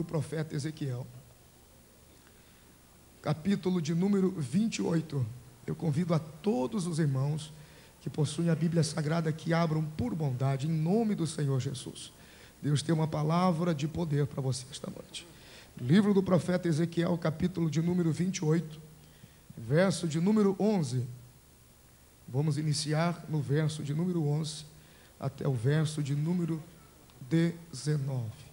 profeta Ezequiel, capítulo de número 28. Eu convido a todos os irmãos que possuem a Bíblia Sagrada que abram por bondade, em nome do Senhor Jesus. Deus tem uma palavra de poder para você esta noite. Livro do profeta Ezequiel, capítulo de número 28, verso de número 11. Vamos iniciar no verso de número 11 até o verso de número 19.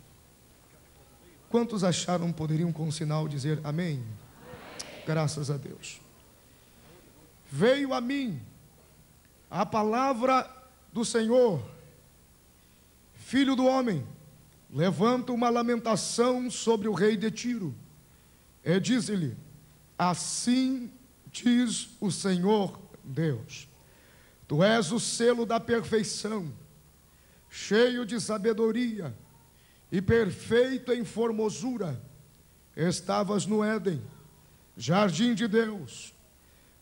Quantos acharam poderiam com sinal dizer amém? Graças a Deus. Veio a mim a palavra do Senhor: filho do homem, levanta uma lamentação sobre o rei de Tiro, e diz-lhe: assim diz o Senhor Deus, tu és o selo da perfeição, cheio de sabedoria e perfeito em formosura. Estavas no Éden, jardim de Deus,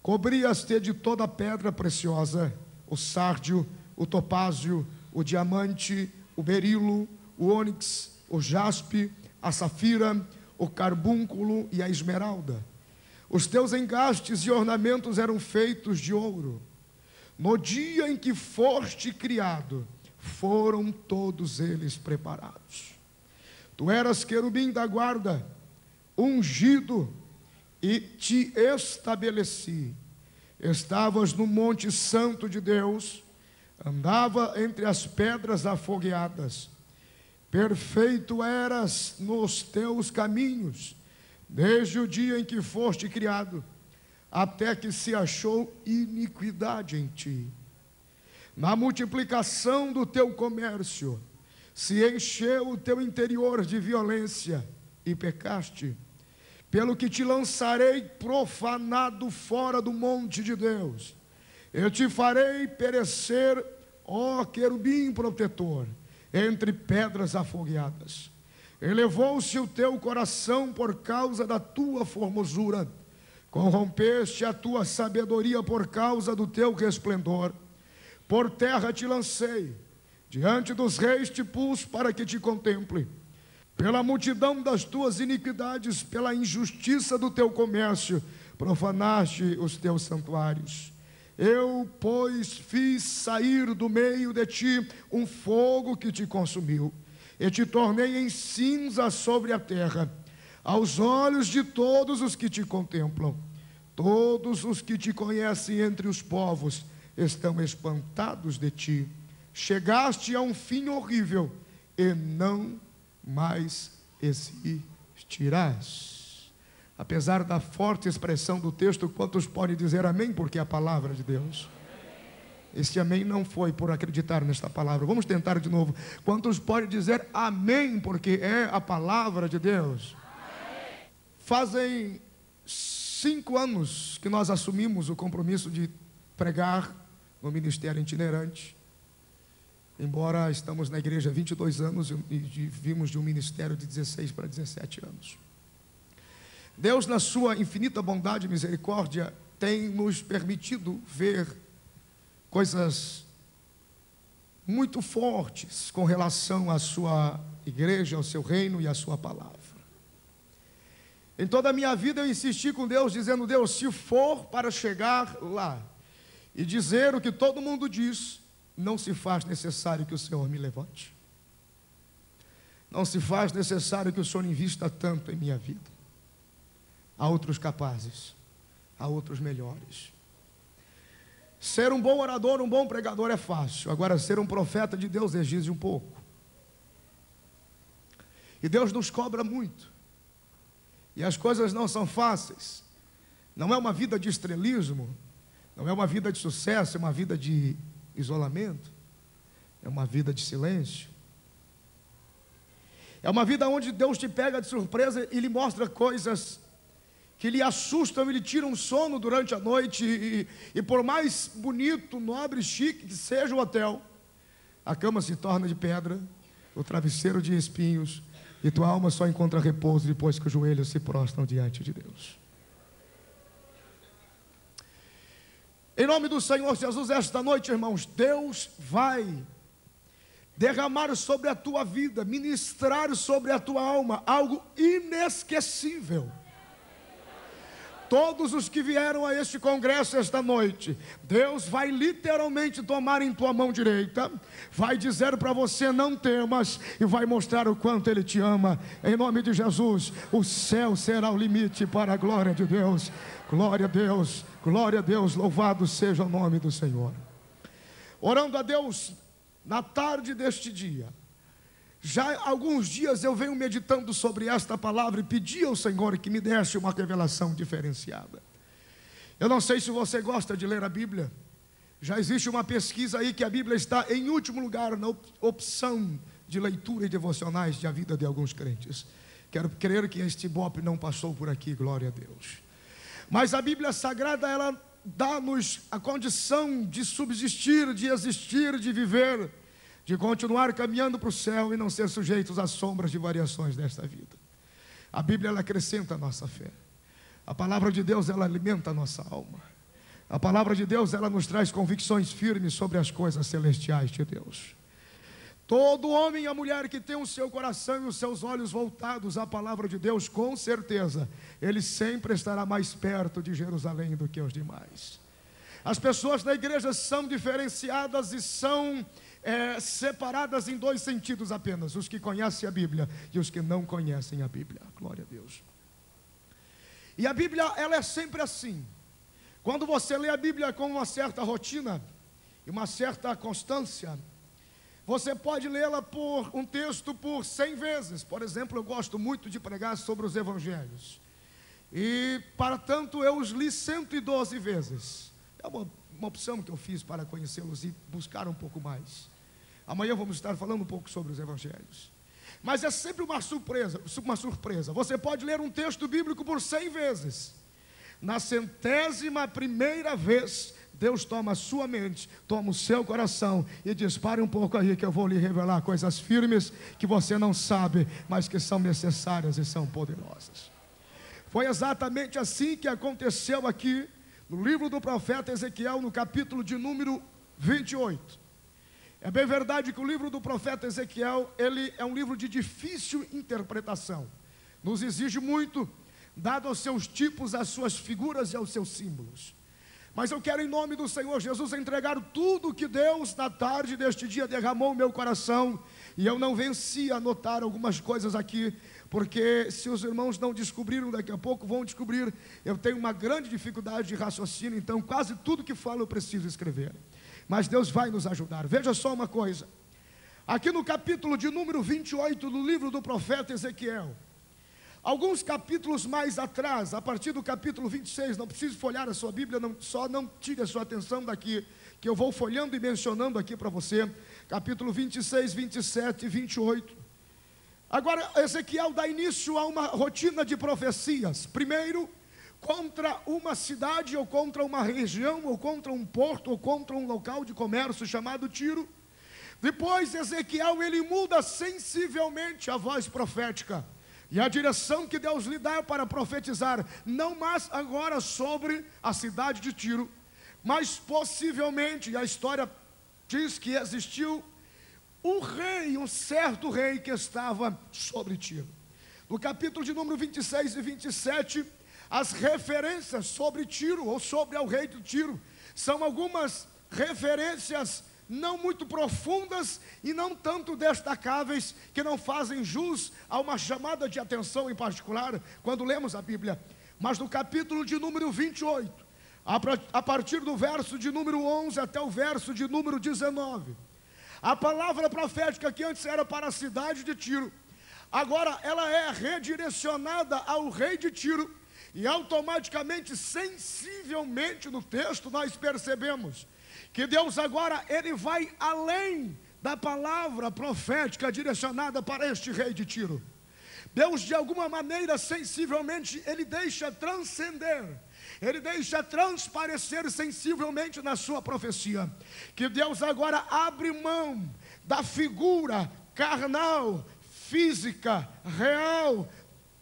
cobrias-te de toda pedra preciosa, o sárdio, o topázio, o diamante, o berilo, o ônix, o jaspe, a safira, o carbúnculo e a esmeralda. Os teus engastes e ornamentos eram feitos de ouro. No dia em que foste criado, foram todos eles preparados. Tu eras querubim da guarda, ungido, e te estabeleci. Estavas no monte santo de Deus, andava entre as pedras afogueadas. Perfeito eras nos teus caminhos, desde o dia em que foste criado, até que se achou iniquidade em ti. Na multiplicação do teu comércio, se encheu o teu interior de violência, e pecaste. Pelo que te lançarei profanado fora do monte de Deus. Eu te farei perecer, ó querubim protetor, entre pedras afogueadas. Elevou-se o teu coração por causa da tua formosura, corrompeste a tua sabedoria por causa do teu resplendor. Por terra te lancei, diante dos reis te pus para que te contemple. Pela multidão das tuas iniquidades, pela injustiça do teu comércio, profanaste os teus santuários. Eu, pois, fiz sair do meio de ti um fogo que te consumiu, e te tornei em cinza sobre a terra, aos olhos de todos os que te contemplam. Todos os que te conhecem entre os povos estão espantados de ti. Chegaste a um fim horrível, e não mais existirás. Apesar da forte expressão do texto, quantos podem dizer amém, porque é a palavra de Deus? Este amém não foi por acreditar nesta palavra. Vamos tentar de novo. Quantos podem dizer amém, porque é a palavra de Deus? Amém. Fazem 5 anos que nós assumimos o compromisso de pregar no ministério itinerante. Embora estamos na igreja há 22 anos e vimos de um ministério de 16 para 17 anos. Deus, na sua infinita bondade e misericórdia, tem nos permitido ver coisas muito fortes com relação à sua igreja, ao seu reino e à sua palavra. Em toda a minha vida eu insisti com Deus, dizendo: Deus, se for para chegar lá e dizer o que todo mundo diz, não se faz necessário que o Senhor me levante. Não se faz necessário que o Senhor invista tanto em minha vida. Há outros capazes, há outros melhores. Ser um bom orador, um bom pregador é fácil. Agora, ser um profeta de Deus exige um pouco. E Deus nos cobra muito. E as coisas não são fáceis. Não é uma vida de estrelismo, não é uma vida de sucesso, é uma vida de isolamento, é uma vida de silêncio, é uma vida onde Deus te pega de surpresa e lhe mostra coisas que lhe assustam e lhe tiram sono durante a noite, e por mais bonito, nobre, chique que seja o hotel, a cama se torna de pedra, o travesseiro de espinhos, e tua alma só encontra repouso depois que os joelhos se prostram diante de Deus. Em nome do Senhor Jesus, esta noite, irmãos, Deus vai derramar sobre a tua vida, ministrar sobre a tua alma algo inesquecível. Todos os que vieram a este congresso esta noite, Deus vai literalmente tomar em tua mão direita, vai dizer para você: não temas, e vai mostrar o quanto Ele te ama. Em nome de Jesus, o céu será o limite para a glória de Deus. Glória a Deus, glória a Deus, louvado seja o nome do Senhor. Orando a Deus na tarde deste dia, já há alguns dias eu venho meditando sobre esta palavra e pedi ao Senhor que me desse uma revelação diferenciada. Eu não sei se você gosta de ler a Bíblia. Já existe uma pesquisa aí que a Bíblia está em último lugar na opção de leitura e devocionais da vida de alguns crentes. Quero crer que este ibope não passou por aqui, glória a Deus. Mas a Bíblia Sagrada, ela dá-nos a condição de subsistir, de existir, de viver, de continuar caminhando para o céu e não ser sujeitos às sombras de variações desta vida. A Bíblia, ela acrescenta a nossa fé. A palavra de Deus, ela alimenta a nossa alma. A palavra de Deus, ela nos traz convicções firmes sobre as coisas celestiais de Deus. Todo homem e a mulher que tem o seu coração e os seus olhos voltados à palavra de Deus, com certeza, ele sempre estará mais perto de Jerusalém do que os demais. As pessoas da igreja são diferenciadas e são separadas em dois sentidos apenas: os que conhecem a Bíblia e os que não conhecem a Bíblia. Glória a Deus. E a Bíblia, ela é sempre assim. Quando você lê a Bíblia com uma certa rotina e uma certa constância, você pode lê-la por um texto por 100 vezes. Por exemplo, eu gosto muito de pregar sobre os evangelhos, e para tanto eu os li 112 vezes. É uma opção que eu fiz para conhecê-los e buscar um pouco mais. Amanhã vamos estar falando um pouco sobre os evangelhos. Mas é sempre uma surpresa. Você pode ler um texto bíblico por 100 vezes. Na 100ª vez, Deus toma a sua mente, toma o seu coração e diz: pare um pouco aí que eu vou lhe revelar coisas firmes que você não sabe, mas que são necessárias e são poderosas. Foi exatamente assim que aconteceu aqui no livro do profeta Ezequiel, no capítulo de número 28. É bem verdade que o livro do profeta Ezequiel, ele é um livro de difícil interpretação. Nos exige muito, dado aos seus tipos, às suas figuras e aos seus símbolos. Mas eu quero, em nome do Senhor Jesus, entregar tudo que Deus, na tarde deste dia, derramou no meu coração. E eu não venci a anotar algumas coisas aqui, porque se os irmãos não descobriram, daqui a pouco vão descobrir. Eu tenho uma grande dificuldade de raciocínio, então quase tudo que falo eu preciso escrever. Mas Deus vai nos ajudar. Veja só uma coisa. Aqui no capítulo de número 28 do livro do profeta Ezequiel, alguns capítulos mais atrás, a partir do capítulo 26, não precisa folhear a sua Bíblia, não tire a sua atenção daqui, que eu vou folhando e mencionando aqui para você, capítulo 26, 27 e 28. Agora, Ezequiel dá início a uma rotina de profecias. Primeiro, contra uma cidade, ou contra uma região, ou contra um porto, ou contra um local de comércio chamado Tiro. Depois, Ezequiel, ele muda sensivelmente a voz profética e a direção que Deus lhe dá para profetizar, não mais agora sobre a cidade de Tiro, mas possivelmente, e a história diz que existiu um certo rei que estava sobre Tiro. No capítulo de número 26 e 27, as referências sobre Tiro, ou sobre o rei de Tiro, são algumas referências não muito profundas e não tanto destacáveis, que não fazem jus a uma chamada de atenção em particular quando lemos a Bíblia. Mas no capítulo de número 28, a partir do verso de número 11 até o verso de número 19, a palavra profética que antes era para a cidade de Tiro, agora ela é redirecionada ao rei de Tiro. E automaticamente, sensivelmente no texto, nós percebemos que Deus agora, ele vai além da palavra profética direcionada para este rei de Tiro. Deus, de alguma maneira, sensivelmente, ele deixa transcender, ele deixa transparecer sensivelmente na sua profecia, que Deus agora abre mão da figura carnal, física, real,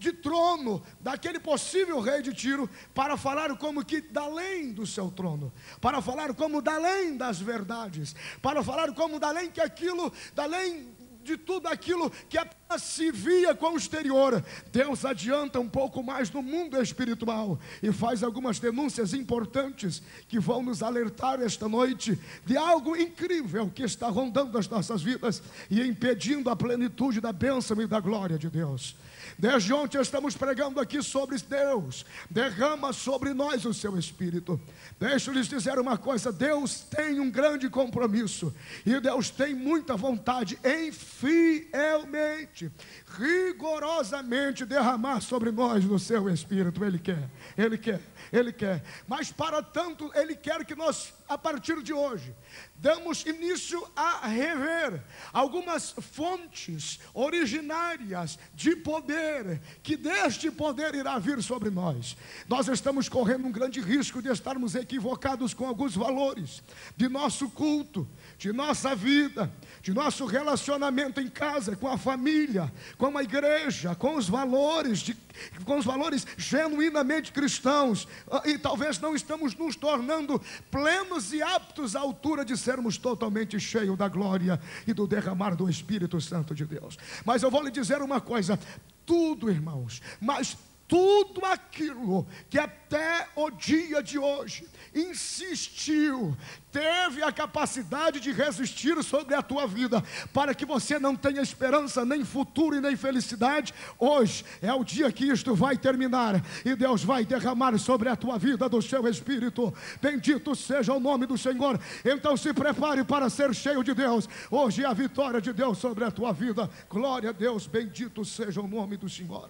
de trono daquele possível rei de Tiro, para falar como que da além do seu trono, para falar como da além das verdades, para falar como da além que aquilo, da além de tudo aquilo que apenas se via com o exterior. Deus adianta um pouco mais no mundo espiritual e faz algumas denúncias importantes que vão nos alertar esta noite de algo incrível que está rondando as nossas vidas e impedindo a plenitude da bênção e da glória de Deus. Desde ontem estamos pregando aqui sobre Deus, derrama sobre nós o seu Espírito. Deixa eu lhes dizer uma coisa, Deus tem um grande compromisso, e Deus tem muita vontade em fielmente, rigorosamente derramar sobre nós o seu Espírito. Ele quer, Ele quer, Ele quer, mas para tanto Ele quer que nós, a partir de hoje, damos início a rever algumas fontes originárias de poder, que deste poder irá vir sobre nós. Nós estamos correndo um grande risco de estarmos equivocados com alguns valores de nosso culto, de nossa vida, de nosso relacionamento em casa, com a família, com a igreja, com os valores genuinamente cristãos, e talvez não estamos nos tornando plenos e aptos à altura de sermos totalmente cheios da glória e do derramar do Espírito Santo de Deus. Mas eu vou lhe dizer uma coisa, tudo, irmãos, mas tudo aquilo que até o dia de hoje insistiu, teve a capacidade de resistir sobre a tua vida, para que você não tenha esperança, nem futuro e nem felicidade, hoje é o dia que isto vai terminar, e Deus vai derramar sobre a tua vida do seu Espírito. Bendito seja o nome do Senhor. Então se prepare para ser cheio de Deus. Hoje é a vitória de Deus sobre a tua vida. Glória a Deus, bendito seja o nome do Senhor.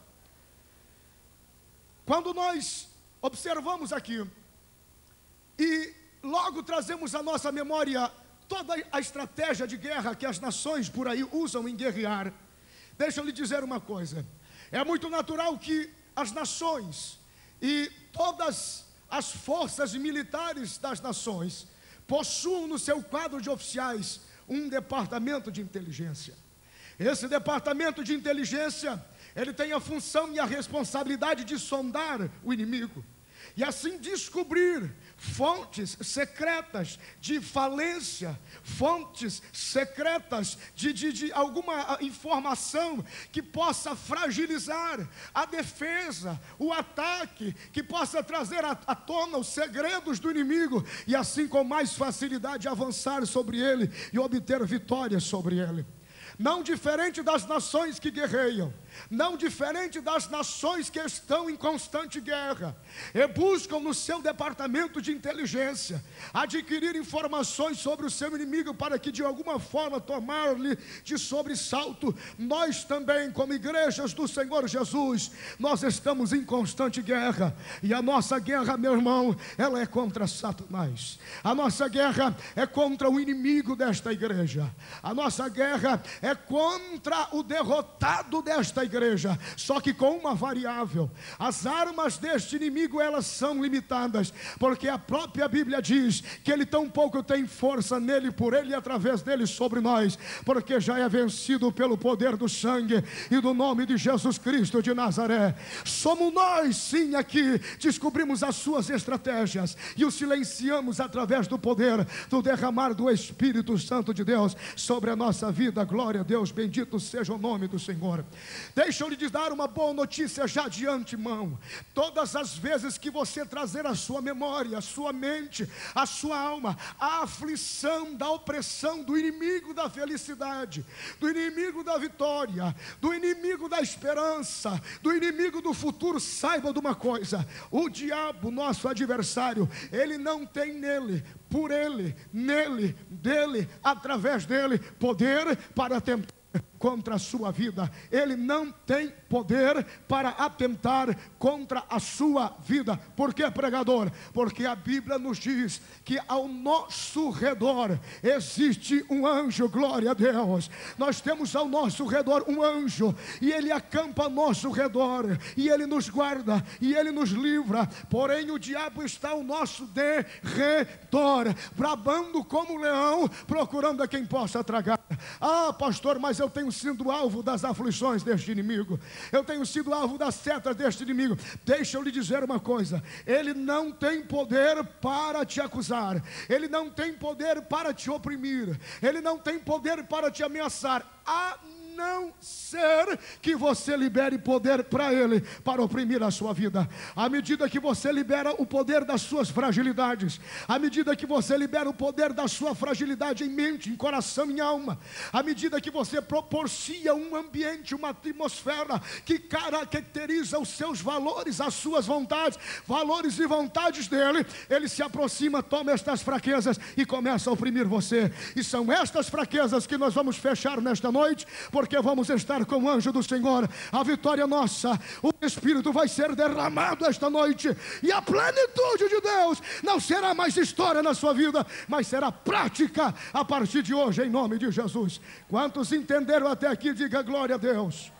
Quando nós observamos aqui e logo trazemos à nossa memória toda a estratégia de guerra que as nações por aí usam em guerrear, deixa eu lhe dizer uma coisa, é muito natural que as nações e todas as forças militares das nações possuam no seu quadro de oficiais um departamento de inteligência. Esse departamento de inteligência, ele tem a função e a responsabilidade de sondar o inimigo e assim descobrir fontes secretas de falência, fontes secretas de alguma informação que possa fragilizar a defesa, o ataque, que possa trazer à tona os segredos do inimigo e assim com mais facilidade avançar sobre ele e obter vitória sobre ele. Não diferente das nações que guerreiam, não diferente das nações que estão em constante guerra e buscam no seu departamento de inteligência adquirir informações sobre o seu inimigo para que de alguma forma tomar-lhe de sobressalto. Nós também, como igrejas do Senhor Jesus, nós estamos em constante guerra, e a nossa guerra, meu irmão, ela é contra Satanás. A nossa guerra é contra o inimigo desta igreja. A nossa guerra é contra o derrotado desta igreja, só que com uma variável: as armas deste inimigo, elas são limitadas, porque a própria Bíblia diz que ele tão pouco tem força nele, por ele e através dele sobre nós, porque já é vencido pelo poder do sangue e do nome de Jesus Cristo de Nazaré. Somos nós sim aqui, descobrimos as suas estratégias e o silenciamos através do poder do derramar do Espírito Santo de Deus sobre a nossa vida. Glória a Deus, bendito seja o nome do Senhor. Deixa eu lhe dar uma boa notícia já de antemão: todas as vezes que você trazer a sua memória, a sua mente, a sua alma, a aflição da opressão do inimigo da felicidade, do inimigo da vitória, do inimigo da esperança, do inimigo do futuro, saiba de uma coisa: o diabo, nosso adversário, ele não tem nele, por ele, nele, dele, através dele, poder para tentar contra a sua vida. Ele não tem poder para atentar contra a sua vida. Por que, pregador? Porque a Bíblia nos diz que ao nosso redor existe um anjo. Glória a Deus. Nós temos ao nosso redor um anjo, e ele acampa ao nosso redor, e ele nos guarda, e ele nos livra. Porém o diabo está ao nosso derredor, bramando como leão, procurando a quem possa tragar. Ah, pastor, mas eu tenho sido alvo das aflições deste inimigo, eu tenho sido alvo das setas deste inimigo. Deixa eu lhe dizer uma coisa: ele não tem poder para te acusar, ele não tem poder para te oprimir, ele não tem poder para te ameaçar, a não ser que você libere poder para ele, para oprimir a sua vida. À medida que você libera o poder das suas fragilidades, à medida que você libera o poder da sua fragilidade em mente, em coração, em alma, à medida que você proporciona um ambiente, uma atmosfera que caracteriza os seus valores, as suas vontades, valores e vontades dele, ele se aproxima, toma estas fraquezas e começa a oprimir você. E são estas fraquezas que nós vamos fechar nesta noite, porque vamos estar com o anjo do Senhor. A vitória nossa, o Espírito vai ser derramado esta noite, e a plenitude de Deus não será mais história na sua vida, mas será prática a partir de hoje, em nome de Jesus. Quantos entenderam até aqui, diga glória a Deus.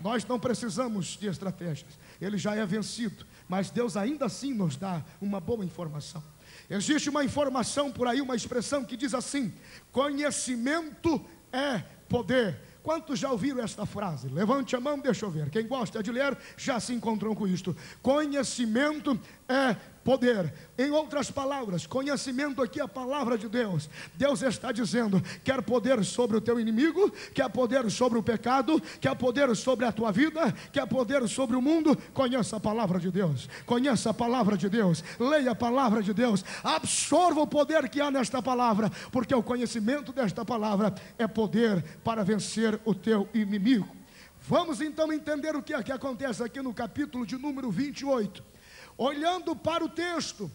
Nós não precisamos de estratégias, ele já é vencido, mas Deus ainda assim nos dá uma boa informação. Existe uma informação por aí, uma expressão que diz assim: conhecimento é poder. Quantos já ouviram esta frase? Levante a mão, deixa eu ver. Quem gosta de ler já se encontrou com isto. Conhecimento é poder. Em outras palavras, conhecimento aqui é a palavra de Deus. Deus está dizendo: quer poder sobre o teu inimigo, quer poder sobre o pecado, quer poder sobre a tua vida, quer poder sobre o mundo, conheça a palavra de Deus, conheça a palavra de Deus, leia a palavra de Deus, absorva o poder que há nesta palavra, porque o conhecimento desta palavra é poder para vencer o teu inimigo. Vamos então entender o que é que acontece aqui no capítulo de número 28. Olhando para o texto,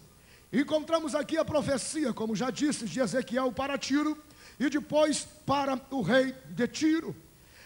encontramos aqui a profecia, como já disse, de Ezequiel para Tiro e depois para o rei de Tiro.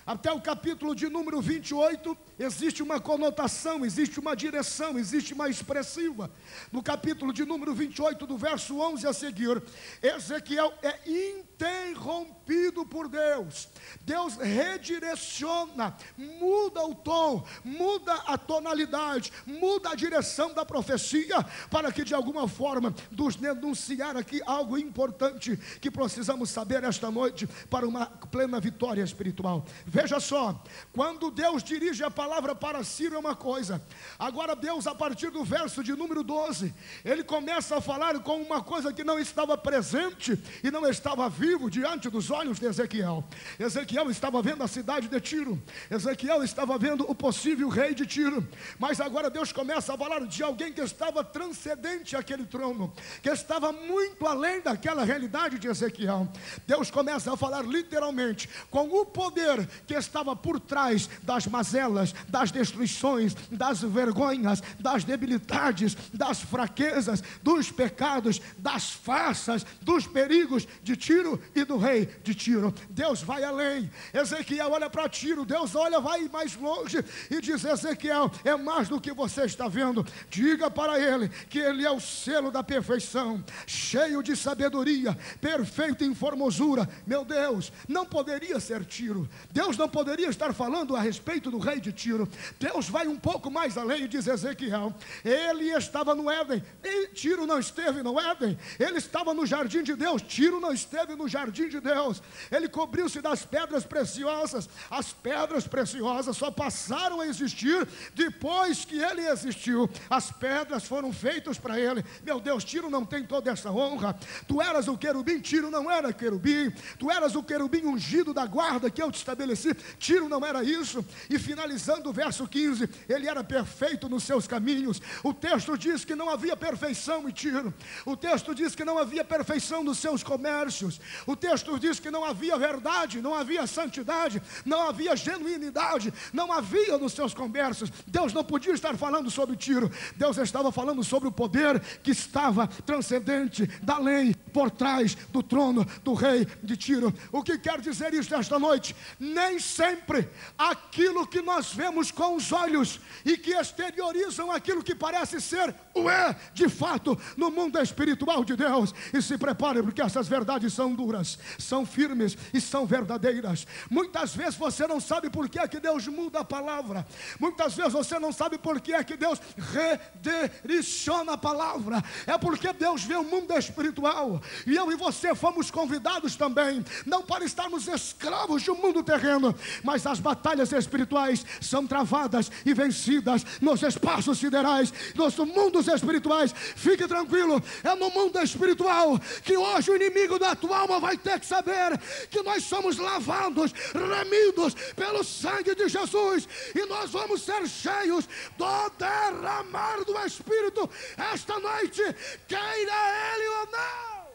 Até o capítulo de número 28, existe uma conotação, existe uma direção, existe uma expressiva. No capítulo de número 28, do verso 11 a seguir, Ezequiel é interrompido por Deus. Deus redireciona, muda o tom, muda a tonalidade, muda a direção da profecia, para que de alguma forma nos denunciar aqui algo importante que precisamos saber esta noite para uma plena vitória espiritual. Veja só, quando Deus dirige a palavra para Ciro é uma coisa, agora Deus, a partir do verso de número 12, ele começa a falar com uma coisa que não estava presente e não estava vivo diante dos olhos de Ezequiel. Ezequiel estava vendo a cidade de Tiro, Ezequiel estava vendo o possível rei de Tiro, mas agora Deus começa a falar de alguém que estava transcendente àquele trono, que estava muito além daquela realidade de Ezequiel. Deus começa a falar literalmente com o poder que estava por trás das mazelas, das destruições, das vergonhas, das debilidades, das fraquezas, dos pecados, das farsas, dos perigos de Tiro e do rei de Tiro. Deus vai além. Ezequiel olha para Tiro, Deus olha, vai mais longe e diz: Ezequiel, é mais do que você está vendo. Diga para ele que ele é o selo da perfeição, cheio de sabedoria, perfeito em formosura. Meu Deus, não poderia ser Tiro. Deus não poderia estar falando a respeito do rei de Tiro. Deus vai um pouco mais além e diz: Ezequiel, ele estava no Éden, e Tiro não esteve no Éden. Ele estava no jardim de Deus, Tiro não esteve no jardim de Deus. Ele cobriu-se das pedras preciosas. As pedras preciosas só passaram a existir depois que ele existiu. As pedras foram feitas para ele. Meu Deus, Tiro não tem toda essa honra. Tu eras o querubim, Tiro não era querubim. Tu eras o querubim ungido da guarda que eu te estabeleci, Tiro não era isso. E finalizando o verso 15, ele era perfeito nos seus caminhos. O texto diz que não havia perfeição em Tiro. O texto diz que não havia perfeição nos seus comércios. O texto diz que não havia verdade, não havia santidade, não havia genuinidade, não havia nos seus comércios. Deus não podia estar falando sobre Tiro. Deus estava falando sobre o poder que estava transcendente da lei, por trás do trono do rei de Tiro. O que quer dizer isso esta noite? Nem sempre aquilo que nós vemos com os olhos e que exteriorizam aquilo que parece ser é de fato no mundo espiritual de Deus. E se prepare, porque essas verdades são duras, são firmes e são verdadeiras. Muitas vezes você não sabe por que é que Deus muda a palavra. Muitas vezes você não sabe por que é que Deus redireciona a palavra. É porque Deus vê o mundo espiritual, e eu e você fomos convidados também, não para estarmos escravos de um mundo terreno, mas as batalhas espirituais são travadas e vencidas nos espaços siderais, nos mundos espirituais. Fique tranquilo, é no mundo espiritual que hoje o inimigo da tua alma vai ter que saber que nós somos lavados, remidos pelo sangue de Jesus, e nós vamos ser cheios do derramar do Espírito esta noite, queira Ele ou não.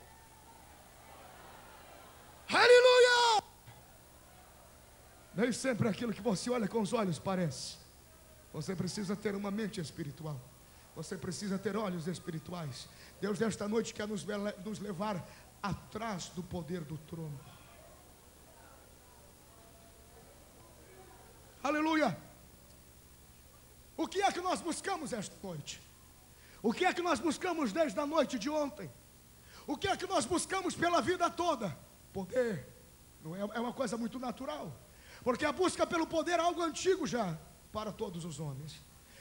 Aleluia! Nem sempre aquilo que você olha com os olhos parece. Você precisa ter uma mente espiritual. Você precisa ter olhos espirituais. Deus nesta noite quer nos levar atrás do poder do trono. Aleluia! O que é que nós buscamos esta noite? O que é que nós buscamos desde a noite de ontem? O que é que nós buscamos pela vida toda? Poder. Não é uma coisa muito natural, porque a busca pelo poder é algo antigo já para todos os homens.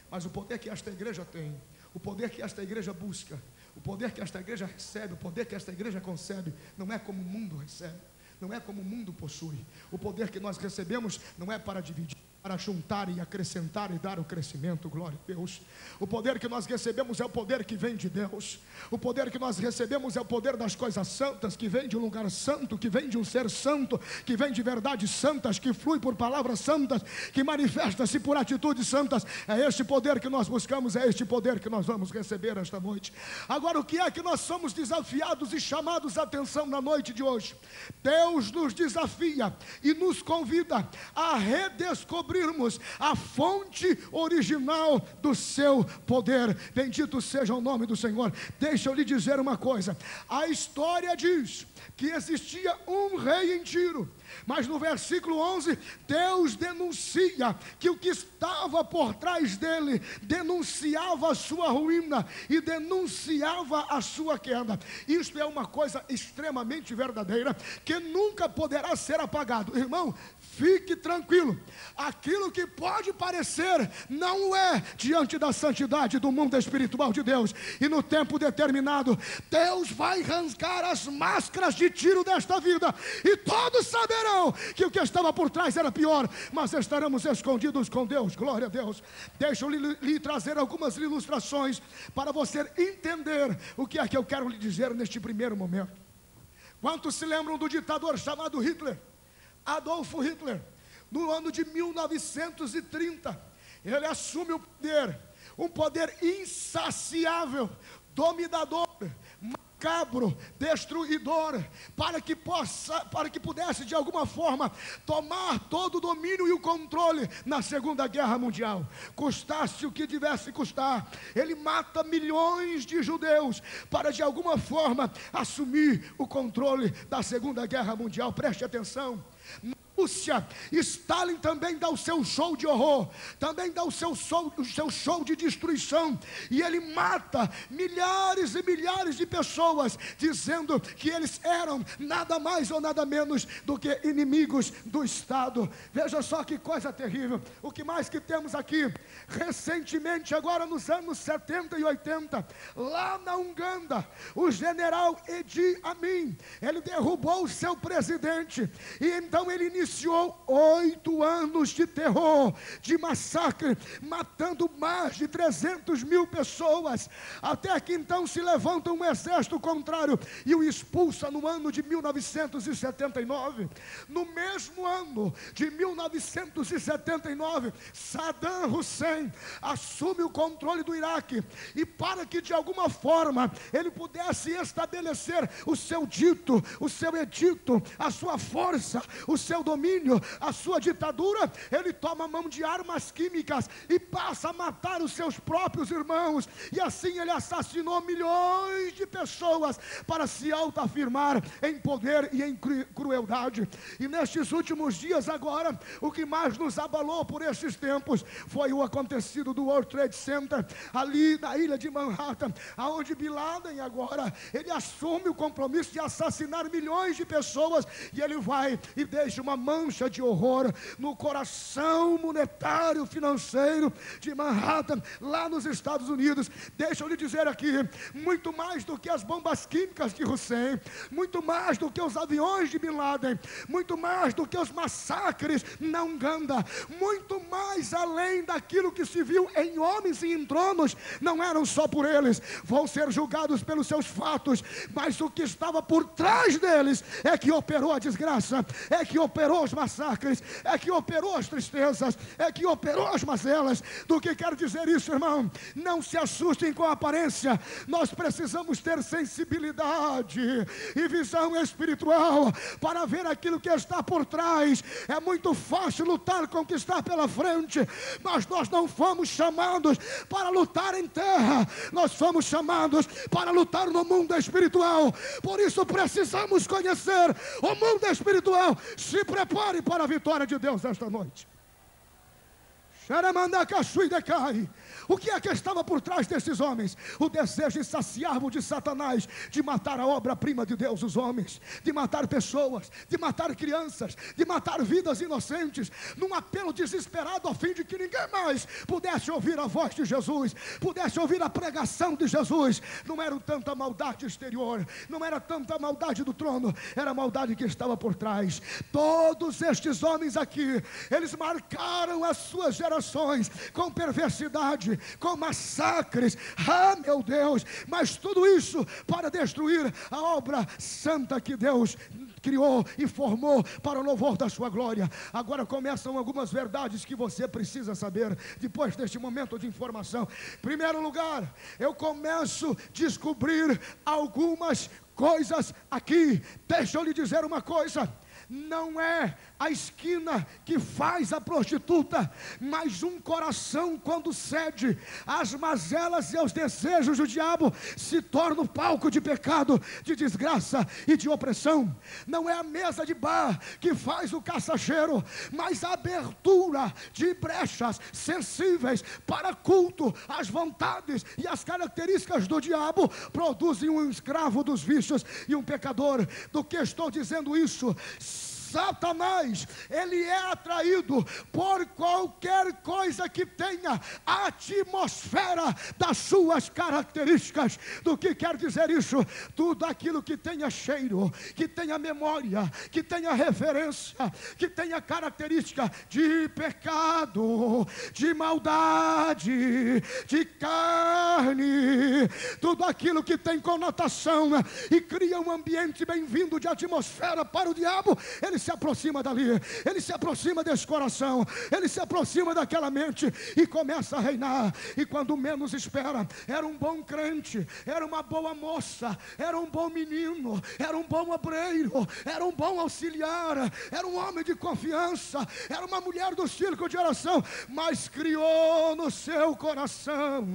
Mas o poder que esta igreja tem, o poder que esta igreja busca, o poder que esta igreja recebe, o poder que esta igreja concebe, não é como o mundo recebe, não é como o mundo possui. O poder que nós recebemos não é para dividir, para juntar e acrescentar e dar o crescimento. Glória a Deus. O poder que nós recebemos é o poder que vem de Deus. O poder que nós recebemos é o poder das coisas santas, que vem de um lugar santo, que vem de um ser santo, que vem de verdades santas, que flui por palavras santas, que manifesta-se por atitudes santas. É este poder que nós buscamos, é este poder que nós vamos receber esta noite. Agora, o que é que nós somos desafiados e chamados a atenção na noite de hoje? Deus nos desafia e nos convida a redescobrirmos a fonte original do seu poder. Bendito seja o nome do Senhor. Deixa eu lhe dizer uma coisa. A história diz que existia um rei em Tiro, mas no versículo 11, Deus denuncia que o que estava por trás dele denunciava a sua ruína e denunciava a sua queda. Isto é uma coisa extremamente verdadeira, que nunca poderá ser apagado. Irmão, fique tranquilo, aquilo que pode parecer não é diante da santidade do mundo espiritual de Deus. E no tempo determinado, Deus vai arrancar as máscaras de Tiro desta vida, e todos saberão que o que estava por trás era pior, mas estaremos escondidos com Deus. Glória a Deus. Deixa eu lhe trazer algumas ilustrações para você entender o que é que eu quero lhe dizer neste primeiro momento. Quantos se lembram do ditador chamado Hitler? Adolf Hitler, no ano de 1930, ele assume o poder, um poder insaciável, dominador, macabro, destruidor, para que pudesse de alguma forma tomar todo o domínio e o controle na Segunda Guerra Mundial, custasse o que tivesse custar. Ele mata milhões de judeus para de alguma forma assumir o controle da Segunda Guerra Mundial. Preste atenção. Rússia, Stalin também dá o seu show de horror, também dá o seu show de destruição, e ele mata milhares e milhares de pessoas, dizendo que eles eram nada mais ou nada menos do que inimigos do Estado. Veja só que coisa terrível. O que mais que temos aqui? Recentemente, agora nos anos 70 e 80, lá na Uganda, o general Idi Amin, ele derrubou o seu presidente, e então ele iniciou 8 anos de terror, de massacre, matando mais de 300 mil pessoas, até que então se levanta um exército contrário e o expulsa no ano de 1979. No mesmo ano de 1979, Saddam Hussein assume o controle do Iraque, e para que de alguma forma ele pudesse estabelecer o seu dito, o seu edito, a sua força, o seu domínio, a sua ditadura, ele toma a mão de armas químicas e passa a matar os seus próprios irmãos, e assim ele assassinou milhões de pessoas para se autoafirmar em poder e em crueldade. E nestes últimos dias agora, o que mais nos abalou por estes tempos foi o acontecido do World Trade Center, ali na ilha de Manhattan, aonde Bin Laden agora, ele assume o compromisso de assassinar milhões de pessoas, e ele vai e deixa uma mancha de horror no coração monetário, financeiro de Manhattan, lá nos Estados Unidos. Deixa eu lhe dizer aqui, muito mais do que as bombas químicas de Hussein, muito mais do que os aviões de Bin Laden, muito mais do que os massacres na Uganda, muito mais além daquilo que se viu em homens e em tronos, não eram só por eles, vão ser julgados pelos seus fatos, mas o que estava por trás deles é que operou a desgraça, é que operou os massacres, é que operou as tristezas, é que operou as mazelas. Do que quero dizer isso, irmão? Não se assustem com a aparência, nós precisamos ter sensibilidade e visão espiritual para ver aquilo que está por trás. É muito fácil lutar, conquistar pela frente, mas nós não fomos chamados para lutar em terra, nós fomos chamados para lutar no mundo espiritual. Por isso precisamos conhecer o mundo espiritual. Se prepare para a vitória de Deus esta noite. O que é que estava por trás desses homens? O desejo insaciável de Satanás de matar a obra-prima de Deus, os homens, de matar pessoas, de matar crianças, de matar vidas inocentes, num apelo desesperado a fim de que ninguém mais pudesse ouvir a voz de Jesus, pudesse ouvir a pregação de Jesus. Não era tanta maldade exterior, não era tanta maldade do trono, era a maldade que estava por trás. Todos estes homens aqui, eles marcaram as suas gerações com perversidade, com massacres, meu Deus, mas tudo isso para destruir a obra santa que Deus criou e formou para o louvor da sua glória. Agora começam algumas verdades que você precisa saber, depois deste momento de informação. Em primeiro lugar, eu começo a descobrir algumas coisas aqui. Deixa eu lhe dizer uma coisa: não é a esquina que faz a prostituta, mas um coração quando cede às mazelas e aos desejos do diabo, se torna o palco de pecado, de desgraça e de opressão. Não é a mesa de bar que faz o caçacheiro, mas a abertura de brechas sensíveis para culto, as vontades e as características do diabo produzem um escravo dos vícios e um pecador. Do que estou dizendo isso? Satanás, ele é atraído por qualquer coisa que tenha a atmosfera das suas características. Do que quer dizer isso? Tudo aquilo que tenha cheiro, que tenha memória, que tenha referência, que tenha característica de pecado, de maldade, de carne, tudo aquilo que tem conotação e cria um ambiente bem-vindo de atmosfera para o diabo, ele se aproxima dali, ele se aproxima desse coração, ele se aproxima daquela mente e começa a reinar. E quando menos espera, era um bom crente, era uma boa moça, era um bom menino, era um bom obreiro, era um bom auxiliar, era um homem de confiança, era uma mulher do círculo de oração, mas criou no seu coração,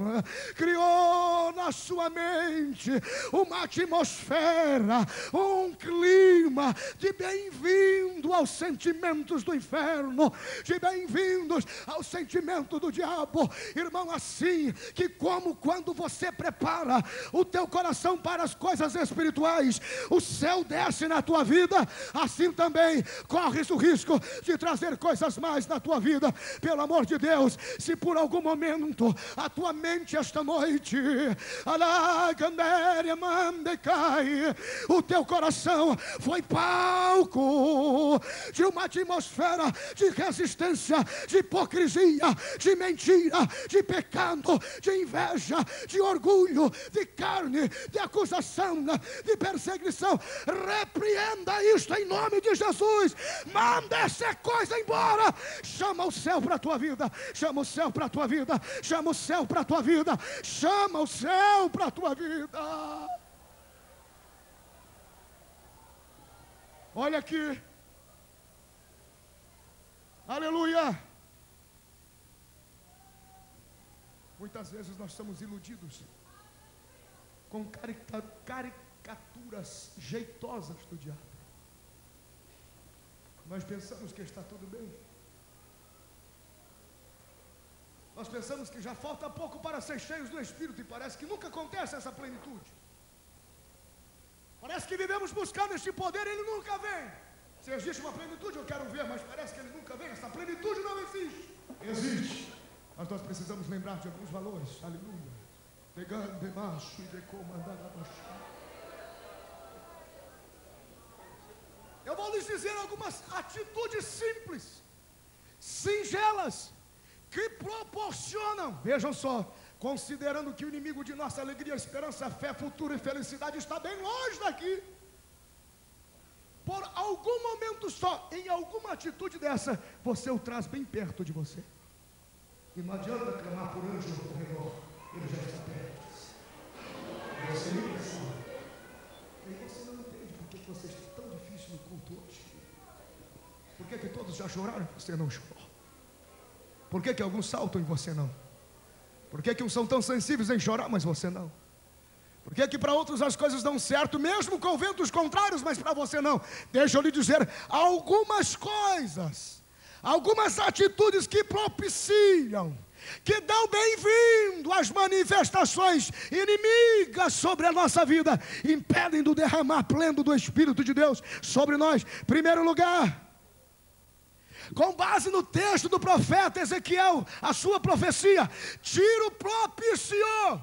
criou na sua mente uma atmosfera, um clima de bem-vindo aos sentimentos do inferno, de bem-vindos ao sentimento do diabo. Irmão, assim que como quando você prepara o teu coração para as coisas espirituais, o céu desce na tua vida, assim também corres o risco de trazer coisas mais na tua vida. Pelo amor de Deus, se por algum momento a tua mente esta noite, o teu coração foi palco de uma atmosfera de resistência, de hipocrisia, de mentira, de pecado, de inveja, de orgulho, de carne, de acusação, de perseguição, repreenda isto em nome de Jesus. Manda essa coisa embora. Chama o céu para a tua vida, chama o céu para a tua vida, chama o céu para a tua vida, chama o céu para a tua vida. Olha aqui, Aleluia. Muitas vezes nós somos iludidos com caricaturas jeitosas do diabo. Nós pensamos que está tudo bem. Nós pensamos que já falta pouco para ser cheios do Espírito, e parece que nunca acontece essa plenitude. Parece que vivemos buscando este poder e ele nunca vem. Se existe uma plenitude, eu quero ver, mas parece que ele nunca vem. Essa plenitude não existe. Existe. Mas nós precisamos lembrar de alguns valores. Aleluia. Pegando de macho e de comandar a baixar. Eu vou lhes dizer algumas atitudes simples, singelas, que proporcionam, vejam só, considerando que o inimigo de nossa alegria, esperança, fé, futuro e felicidade está bem longe daqui, por algum momento só, em alguma atitude dessa, você o traz bem perto de você. E não adianta clamar por anjo ao redor, ele já está perto. Você nem precisa. E você não entende por que você está tão difícil no culto hoje. Por que todos já choraram e você não chorou? Por que alguns saltam e você não? Por que uns são tão sensíveis em chorar, mas você não? Por que para outros as coisas dão certo, mesmo com ventos contrários, mas para você não? Deixa eu lhe dizer algumas coisas, algumas atitudes que propiciam, que dão bem-vindo às manifestações inimigas sobre a nossa vida, impedem do derramar pleno do Espírito de Deus sobre nós. Primeiro lugar, com base no texto do profeta Ezequiel, a sua profecia, Tiro propiciou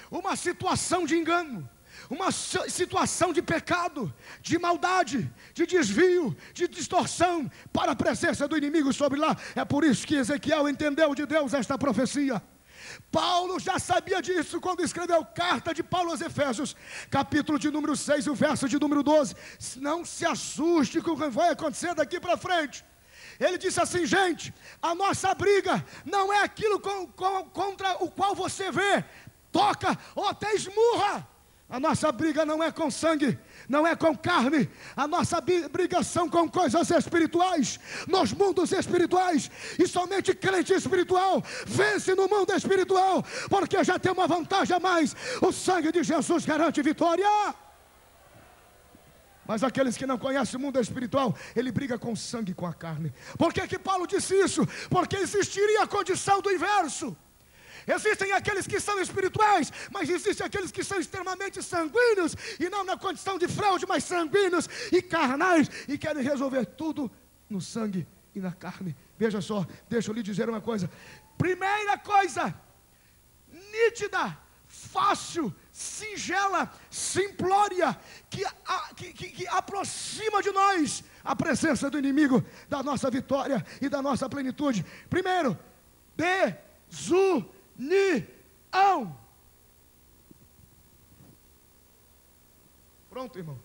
uma situação de engano, uma situação de pecado, de maldade, de desvio, de distorção para a presença do inimigo sobre lá. É por isso que Ezequiel entendeu de Deus esta profecia. Paulo já sabia disso quando escreveu carta de Paulo aos Efésios, capítulo de número 6, o verso de número 12. Não se assuste com o que vai acontecer daqui para frente. Ele disse assim: gente, a nossa briga não é aquilo contra o qual você vê, toca ou até esmurra. A nossa briga não é com sangue, não é com carne. A nossa briga são com coisas espirituais, nos mundos espirituais. E somente crente espiritual vence no mundo espiritual, porque já tem uma vantagem a mais: o sangue de Jesus garante vitória. Mas aqueles que não conhecem o mundo espiritual, ele briga com o sangue e com a carne. Por que Paulo disse isso? Porque existiria a condição do inverso. Existem aqueles que são espirituais, mas existem aqueles que são extremamente sanguíneos, e não na condição de fraude, mas sanguíneos e carnais, e querem resolver tudo no sangue e na carne. Veja só, deixa eu lhe dizer uma coisa. Primeira coisa, nítida, fácil, singela, simplória, que aproxima de nós a presença do inimigo, da nossa vitória e da nossa plenitude. Primeiro, desunião. Pronto, irmão.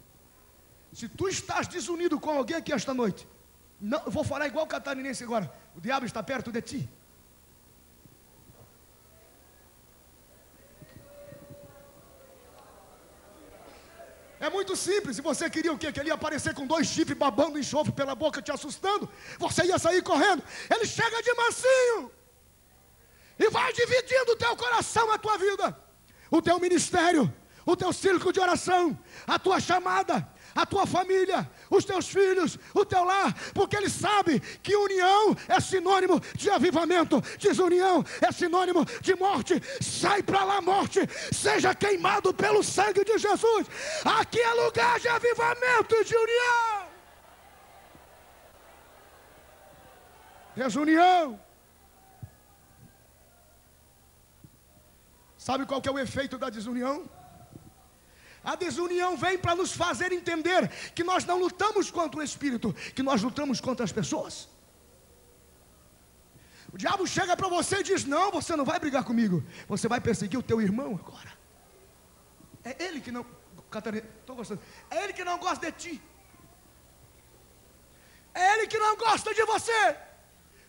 Se tu estás desunido com alguém aqui esta noite, não, eu vou falar igual o catarinense agora: o diabo está perto de ti. É muito simples. Se você queria o quê? Que ele ia aparecer com 2 chifres babando enxofre pela boca, te assustando, você ia sair correndo. Ele chega de mansinho e vai dividindo o teu coração, a tua vida, o teu ministério, o teu círculo de oração, a tua chamada, a tua família, os teus filhos, o teu lar, porque ele sabe que união é sinônimo de avivamento, desunião é sinônimo de morte. Sai para lá, morte, seja queimado pelo sangue de Jesus. Aqui é lugar de avivamento e de união. Desunião. Sabe qual que é o efeito da desunião? A desunião vem para nos fazer entender que nós não lutamos contra o espírito, que nós lutamos contra as pessoas. O diabo chega para você e diz: não, você não vai brigar comigo, você vai perseguir o teu irmão agora. É ele que não, Catarina, estou gostando, é ele que não gosta de ti, é ele que não gosta de você.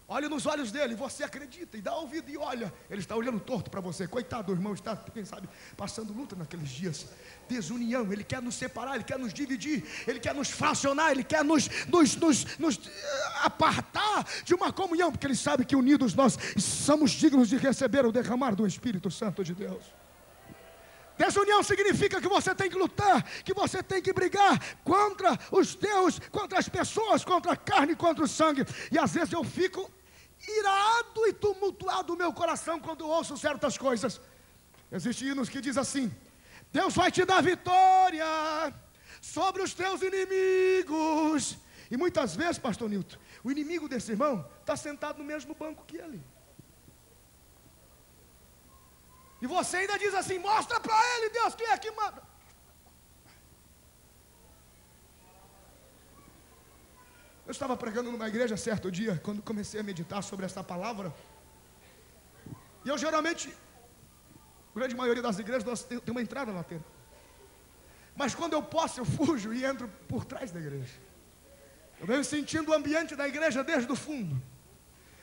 Olhe nos olhos dele, você acredita e dá ouvido e olha. Ele está olhando torto para você. Coitado, o irmão está, quem sabe, passando luta naqueles dias. Desunião, ele quer nos separar, ele quer nos dividir, ele quer nos fracionar, ele quer nos apartar de uma comunhão, porque ele sabe que unidos nós somos dignos de receber o derramar do Espírito Santo de Deus. Desunião significa que você tem que lutar, que você tem que brigar contra os teus, contra as pessoas, contra a carne, contra o sangue. E às vezes eu fico irado e tumultuado no meu coração quando eu ouço certas coisas. Existem hinos que diz assim: Deus vai te dar vitória sobre os teus inimigos. E muitas vezes, pastor Nilton, o inimigo desse irmão está sentado no mesmo banco que ele. E você ainda diz assim: mostra para ele, Deus, quem é que manda. Eu estava pregando numa igreja certo dia, quando comecei a meditar sobre essa palavra. E eu geralmente, a grande maioria das igrejas, nós tem uma entrada lateral. Mas quando eu posso, eu fujo e entro por trás da igreja. Eu venho sentindo o ambiente da igreja desde o fundo.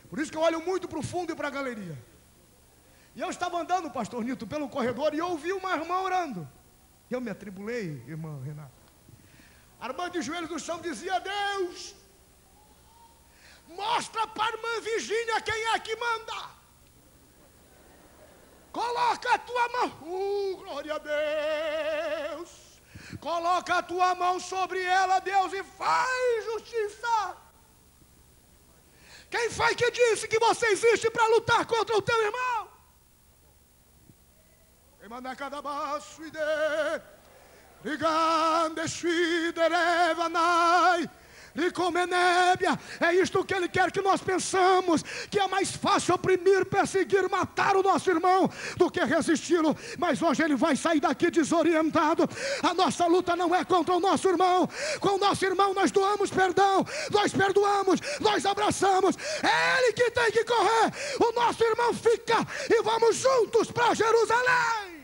Por isso que eu olho muito para o fundo e para a galeria. E eu estava andando, pastor Nilton, pelo corredor e eu ouvi uma irmã orando. E eu me atribulei, irmã Renata. A irmã de joelhos no chão dizia: Deus, mostra para a irmã Virgínia quem é que manda. Coloca a tua mão, glória a Deus. Coloca a tua mão sobre ela, Deus, e faz justiça. Quem foi que disse que você existe para lutar contra o teu irmão? É isto que ele quer que nós pensamos, que é mais fácil oprimir, perseguir, matar o nosso irmão do que resisti-lo. Mas hoje ele vai sair daqui desorientado. A nossa luta não é contra o nosso irmão. Com o nosso irmão nós doamos perdão, nós perdoamos, nós abraçamos. É ele que tem que correr. O nosso irmão fica e vamos juntos para Jerusalém.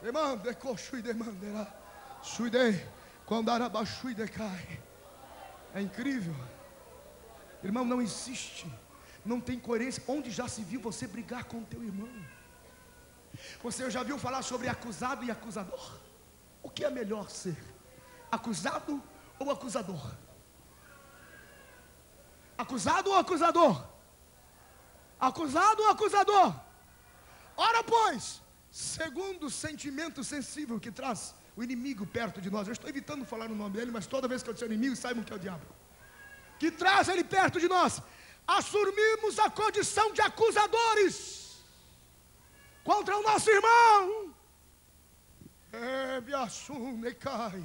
Demanda, coxui demanderá, suidei, quando arabaxui decai. É incrível, irmão, não existe, não tem coerência. Onde já se viu você brigar com o teu irmão? Você já viu falar sobre acusado e acusador? O que é melhor ser? Acusado ou acusador? Acusado ou acusador? Acusado ou acusador? Ora pois, segundo o sentimento sensível que traz o inimigo perto de nós. Eu estou evitando falar o nome dele, mas toda vez que eu disser inimigo, saibam que é o diabo. Que traz ele perto de nós. Assumimos a condição de acusadores contra o nosso irmão. Cai.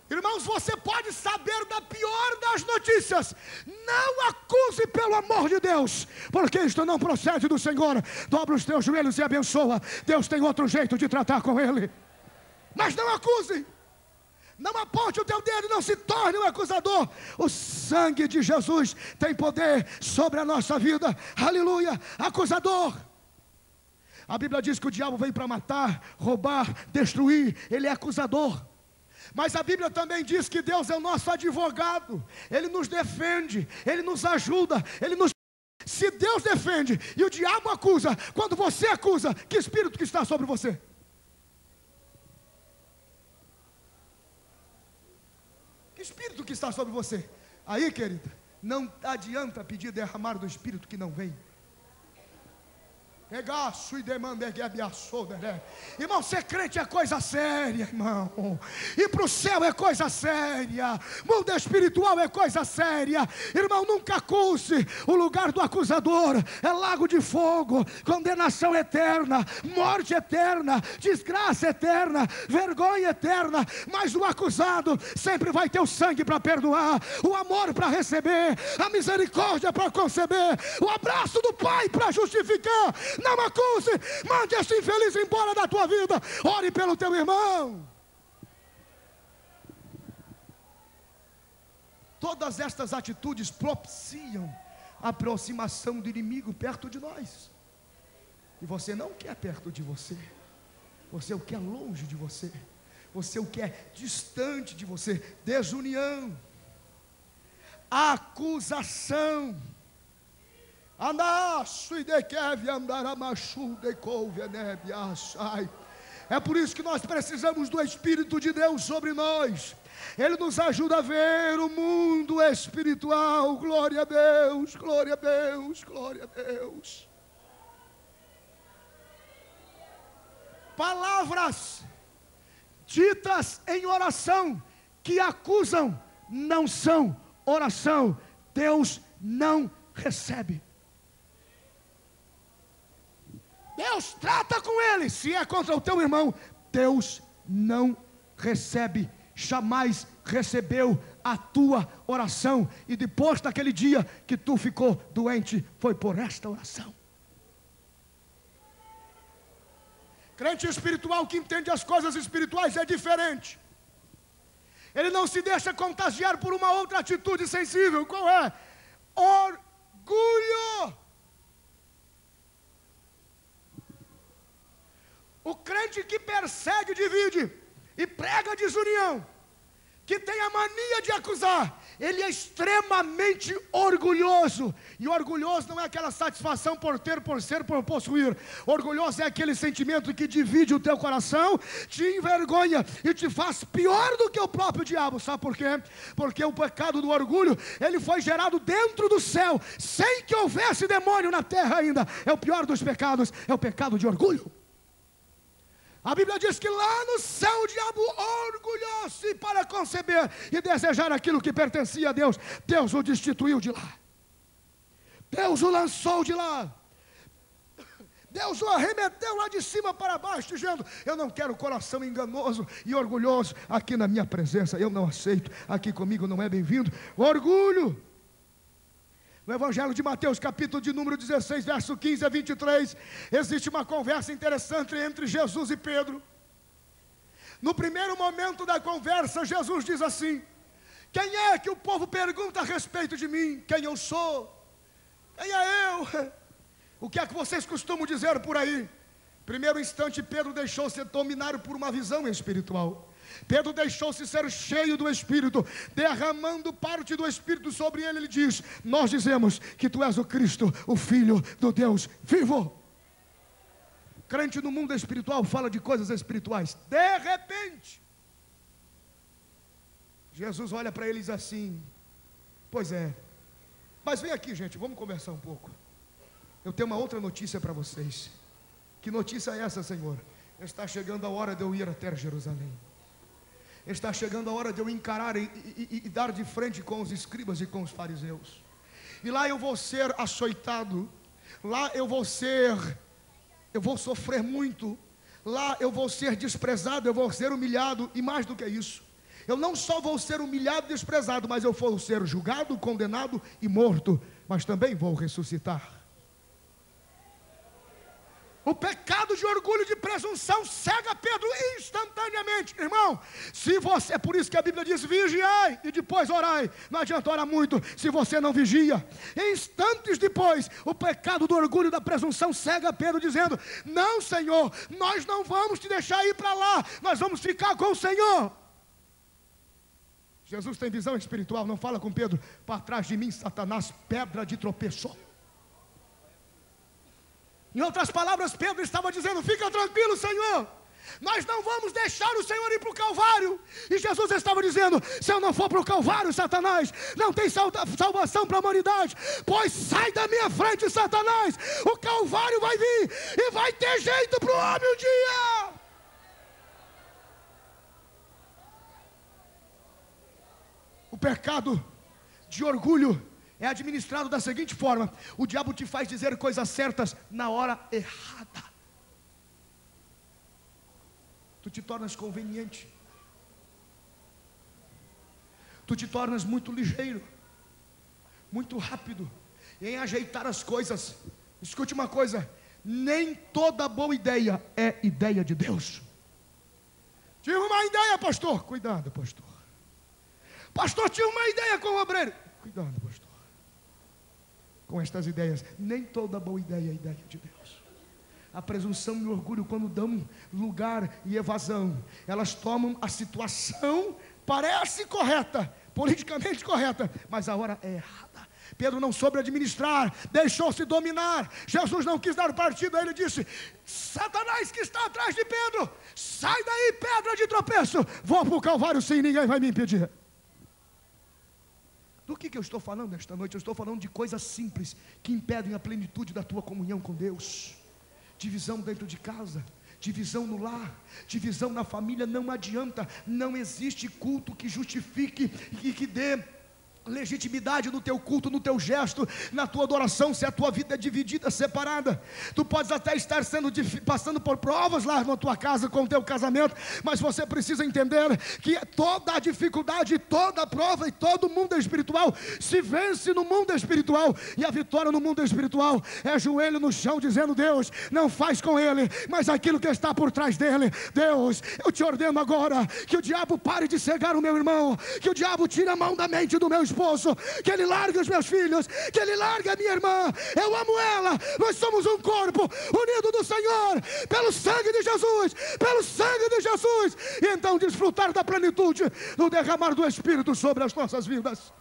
Irmãos, você pode saber da pior das notícias. Não acuse, pelo amor de Deus, porque isto não procede do Senhor. Dobra os teus joelhos e abençoa. Deus tem outro jeito de tratar com ele. Mas não acuse. Não aponte o teu dedo, não se torne um acusador. O sangue de Jesus tem poder sobre a nossa vida. Aleluia. Acusador. A Bíblia diz que o diabo vem para matar, roubar, destruir. Ele é acusador. Mas a Bíblia também diz que Deus é o nosso advogado. Ele nos defende, Ele nos ajuda, Ele nos... Se Deus defende e o diabo acusa, quando você acusa, que espírito que está sobre você? Que espírito que está sobre você? Aí, querida, não adianta pedir derramar do espírito que não vem. Irmão, ser crente é coisa séria, irmão. Ir para o céu é coisa séria. Mundo espiritual é coisa séria. Irmão, nunca acuse. O lugar do acusador é lago de fogo, condenação eterna, morte eterna, desgraça eterna, vergonha eterna. Mas o acusado sempre vai ter o sangue para perdoar, o amor para receber, a misericórdia para conceber, o abraço do Pai para justificar. Não acuse, mande esse infeliz embora da tua vida. Ore pelo teu irmão. Todas estas atitudes propiciam a aproximação do inimigo perto de nós. E você não quer perto de você, você o quer longe de você. você o quer distante de você. Desunião, acusação. É por isso que nós precisamos do Espírito de Deus sobre nós. Ele nos ajuda a ver o mundo espiritual. Glória a Deus, glória a Deus, glória a Deus. Palavras ditas em oração que acusam não são oração. Deus não recebe. Deus trata com ele. Se é contra o teu irmão, Deus não recebe. Jamais recebeu a tua oração. E depois daquele dia que tu ficou doente, foi por esta oração. Crente espiritual que entende as coisas espirituais é diferente. Ele não se deixa contagiar por uma outra atitude sensível. Qual é? Orgulho. O crente que persegue, divide e prega desunião, que tem a mania de acusar, ele é extremamente orgulhoso. E orgulhoso não é aquela satisfação por ter, por ser, por possuir. Orgulhoso é aquele sentimento que divide o teu coração, te envergonha e te faz pior do que o próprio diabo. Sabe por quê? Porque o pecado do orgulho, ele foi gerado dentro do céu, sem que houvesse demônio na terra ainda. É o pior dos pecados, é o pecado de orgulho. A Bíblia diz que lá no céu o diabo orgulhou-se para conceber e desejar aquilo que pertencia a Deus. Deus o destituiu de lá. Deus o lançou de lá. Deus o arremeteu lá de cima para baixo, dizendo: eu não quero coração enganoso e orgulhoso aqui na minha presença. Eu não aceito, aqui comigo não é bem-vindo. Orgulho. No Evangelho de Mateus, capítulo de número 16, verso 15 a 23, existe uma conversa interessante entre Jesus e Pedro. No primeiro momento da conversa, Jesus diz assim: quem é que o povo pergunta a respeito de mim? Quem eu sou? Quem é eu? O que é que vocês costumam dizer por aí? Primeiro instante, Pedro deixou-se dominar por uma visão espiritual. Pedro deixou-se ser cheio do Espírito, derramando parte do Espírito sobre ele. Ele diz: nós dizemos que tu és o Cristo, o Filho do Deus vivo. Crente no mundo espiritual fala de coisas espirituais. De repente, Jesus olha para ele e diz assim: pois é, mas vem aqui, gente, vamos conversar um pouco. Eu tenho uma outra notícia para vocês. Que notícia é essa, Senhor? Está chegando a hora de eu ir até Jerusalém. Está chegando a hora de eu encarar e dar de frente com os escribas e com os fariseus. E lá eu vou ser açoitado. Lá eu vou sofrer muito. Lá eu vou ser desprezado, eu vou ser humilhado. E mais do que isso, eu não só vou ser humilhado e desprezado, mas eu vou ser julgado, condenado e morto. Mas também vou ressuscitar. O pecado de orgulho, de presunção, cega Pedro instantaneamente. Irmão, se você, é por isso que a Bíblia diz: vigiai e depois orai. Não adianta orar muito se você não vigia. Instantes depois, o pecado do orgulho, da presunção, cega Pedro, dizendo: não, Senhor, nós não vamos te deixar ir para lá, nós vamos ficar com o Senhor. Jesus tem visão espiritual. Não fala com Pedro: para trás de mim, Satanás, pedra de tropeço. Em outras palavras, Pedro estava dizendo: fica tranquilo, Senhor, nós não vamos deixar o Senhor ir para o Calvário. E Jesus estava dizendo: se eu não for para o Calvário, Satanás, não tem salvação para a humanidade. Pois sai da minha frente, Satanás. O Calvário vai vir e vai ter jeito para o homem um dia. O pecado de orgulho é administrado da seguinte forma: o diabo te faz dizer coisas certas na hora errada. Tu te tornas conveniente. Tu te tornas muito ligeiro, muito rápido em ajeitar as coisas. Escute uma coisa: nem toda boa ideia é ideia de Deus. Tive uma ideia, pastor. Cuidado, pastor. Pastor, tinha uma ideia com o obreiro. Cuidado, pastor. Com estas ideias, nem toda boa ideia é ideia de Deus. A presunção e o orgulho, quando dão lugar e evasão, elas tomam a situação, parece correta, politicamente correta, mas a hora é errada. Pedro não soube administrar, deixou-se dominar. Jesus não quis dar partido, ele disse: Satanás que está atrás de Pedro, sai daí, pedra de tropeço, vou para o Calvário sim, ninguém vai me impedir. Do que eu estou falando esta noite? Eu estou falando de coisas simples que impedem a plenitude da tua comunhão com Deus. Divisão dentro de casa, divisão no lar, divisão na família. Não adianta, não existe culto que justifique e que dê legitimidade no teu culto, no teu gesto, na tua adoração, se a tua vida é dividida, separada. Tu podes até estar passando por provas lá na tua casa com o teu casamento, mas você precisa entender que toda a dificuldade, toda a prova e todo mundo espiritual se vence no mundo espiritual, e a vitória no mundo espiritual é joelho no chão dizendo: Deus, não faz com ele, mas aquilo que está por trás dele. Deus, eu te ordeno agora que o diabo pare de cegar o meu irmão, que o diabo tire a mão da mente do meu esposo, que ele largue os meus filhos, que ele largue a minha irmã. Eu amo ela, nós somos um corpo unido do Senhor, pelo sangue de Jesus, pelo sangue de Jesus, e então desfrutar da plenitude do derramar do Espírito sobre as nossas vidas.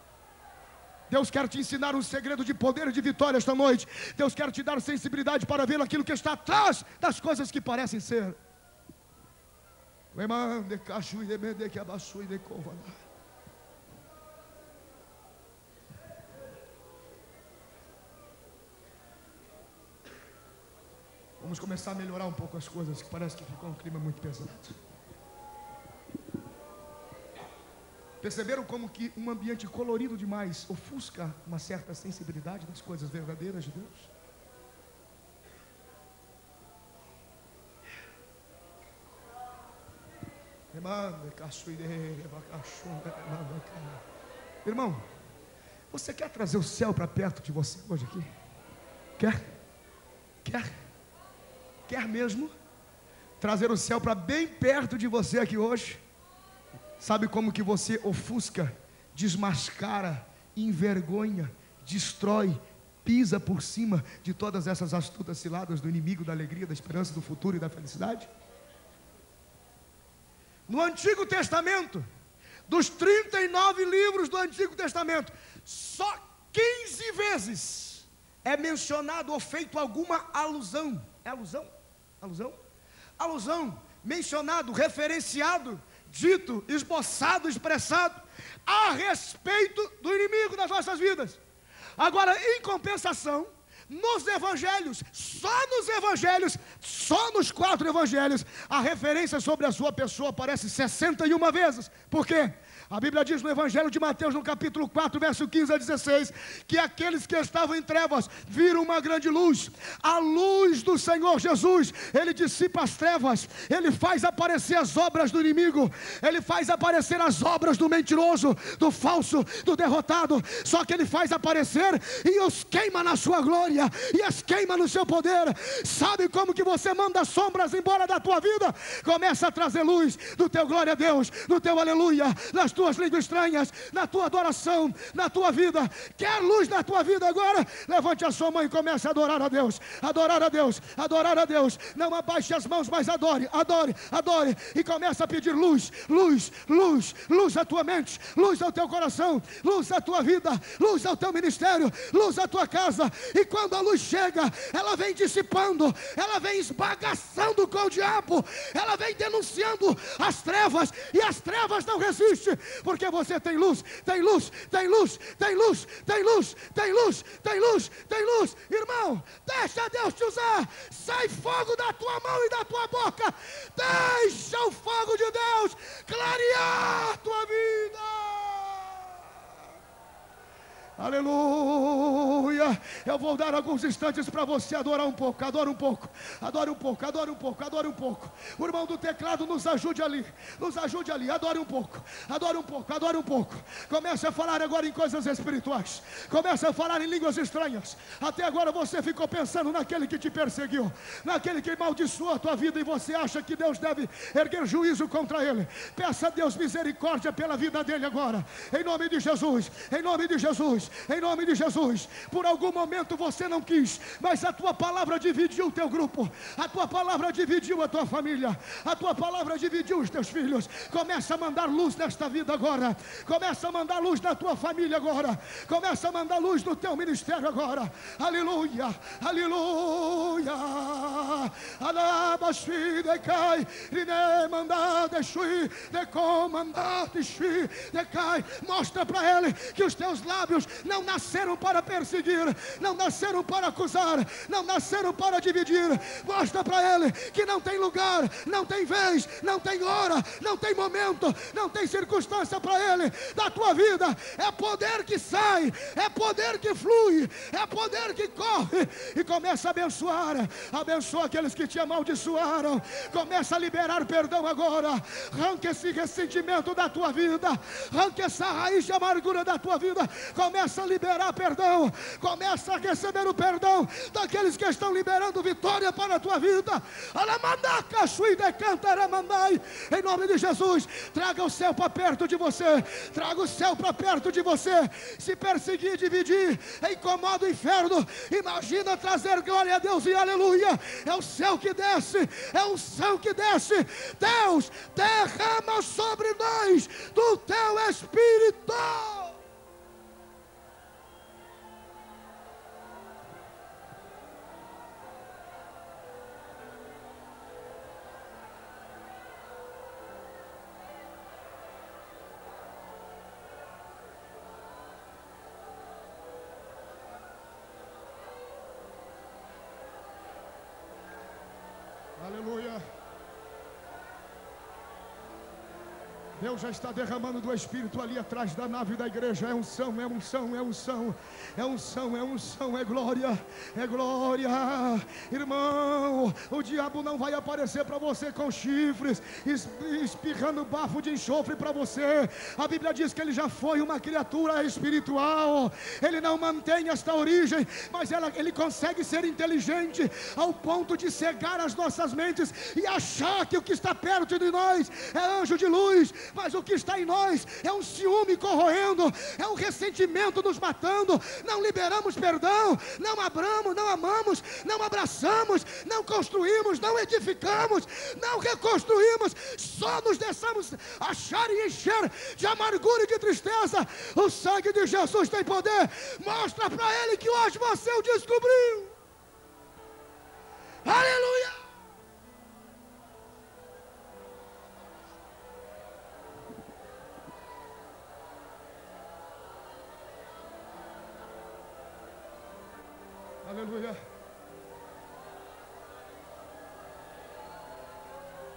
Deus quer te ensinar um segredo de poder e de vitória esta noite. Deus quer te dar sensibilidade para ver aquilo que está atrás das coisas que parecem ser. Vamos começar a melhorar um pouco as coisas, que parece que ficou um clima muito pesado. Perceberam como que um ambiente colorido demais ofusca uma certa sensibilidade das coisas verdadeiras de Deus? Irmão, você quer trazer o céu para perto de você hoje aqui? Quer mesmo trazer o céu para bem perto de você aqui hoje? Sabe como que você ofusca, desmascara, envergonha, destrói, pisa por cima de todas essas astutas ciladas do inimigo da alegria, da esperança, do futuro e da felicidade? No Antigo Testamento, dos 39 livros do Antigo Testamento, só 15 vezes é mencionado ou feito alguma alusão. É alusão? Alusão, mencionado, referenciado, dito, esboçado, expressado a respeito do inimigo das nossas vidas. Agora, em compensação, nos evangelhos, só nos 4 evangelhos, a referência sobre a sua pessoa aparece 61 vezes. Por quê? A Bíblia diz no Evangelho de Mateus, no capítulo 4, verso 15 a 16, que aqueles que estavam em trevas viram uma grande luz. A luz do Senhor Jesus, Ele dissipa as trevas, Ele faz aparecer as obras do inimigo, Ele faz aparecer as obras do mentiroso, do falso, do derrotado. Só que Ele faz aparecer e os queima na sua glória, e as queima no seu poder. Sabe como que você manda as sombras embora da tua vida? Começa a trazer luz do teu glória a Deus, no teu aleluia, nas tuas línguas estranhas, na tua adoração, na tua vida. Quer luz na tua vida agora? Levante a sua mão e comece a adorar a Deus, adorar a Deus, adorar a Deus. Não abaixe as mãos, mas adore, adore, adore, e comece a pedir luz, luz, luz, luz à tua mente, luz ao teu coração, luz à tua vida, luz ao teu ministério, luz à tua casa. E quando a luz chega, ela vem dissipando, ela vem esbagaçando com o diabo, ela vem denunciando as trevas, e as trevas não resistem, porque você tem luz, tem luz, tem luz, tem luz, tem luz, tem luz, tem luz, tem luz. Irmão, deixa Deus te usar. Sai fogo da tua mão e da tua boca. Deixa o fogo de Deus clarear a tua vida. Aleluia. Eu vou dar alguns instantes para você adorar um pouco. Adora um pouco, adore um pouco, adore um pouco, adore um pouco. O irmão do teclado, nos ajude ali, nos ajude ali. Adore um pouco, adore um pouco, adore um pouco. Comece a falar agora em coisas espirituais, comece a falar em línguas estranhas. Até agora você ficou pensando naquele que te perseguiu, naquele que amaldiçoou a tua vida, e você acha que Deus deve erguer juízo contra ele. Peça a Deus misericórdia pela vida dele agora, em nome de Jesus, em nome de Jesus. em nome de Jesus. Por algum momento você não quis, mas a tua palavra dividiu o teu grupo, a tua palavra dividiu a tua família, a tua palavra dividiu os teus filhos. Começa a mandar luz nesta vida agora, começa a mandar luz na tua família agora, começa a mandar luz no teu ministério agora. Aleluia, aleluia. Alabashi de cai, rine mandade shui, de comandate shui, de cai. Mostra para ele que os teus lábios não nasceram para perseguir, não nasceram para acusar, não nasceram para dividir. Mostra para ele que não tem lugar, não tem vez, não tem hora, não tem momento, não tem circunstância para ele da tua vida. É poder que sai, é poder que flui, é poder que corre. E começa a abençoar, abençoa aqueles que te amaldiçoaram. Começa a liberar perdão agora. Arranca esse ressentimento da tua vida, arranca essa raiz de amargura da tua vida. Começa a liberar perdão, começa a receber o perdão daqueles que estão liberando vitória para a tua vida. Em nome de Jesus, traga o céu para perto de você, traga o céu para perto de você. Se perseguir, dividir, incomoda o inferno, imagina trazer glória a Deus e aleluia. É o céu que desce, é o céu que desce. Deus, derrama sobre nós do teu Espírito. Aleluia. Deus já está derramando do Espírito ali atrás da nave da igreja. É unção, é unção, é unção, é unção, é unção, é glória, é glória. Irmão, o diabo não vai aparecer para você com chifres, espirrando bafo de enxofre para você. A Bíblia diz que ele já foi uma criatura espiritual. Ele não mantém esta origem, mas ele consegue ser inteligente ao ponto de cegar as nossas mentes e achar que o que está perto de nós é anjo de luz. Mas o que está em nós é um ciúme corroendo, é um ressentimento nos matando. Não liberamos perdão, não abramos, não amamos, não abraçamos, não construímos, não edificamos, não reconstruímos, só nos deixamos achar e encher de amargura e de tristeza. O sangue de Jesus tem poder. Mostra para ele que hoje você o descobriu. Aleluia. Aleluia.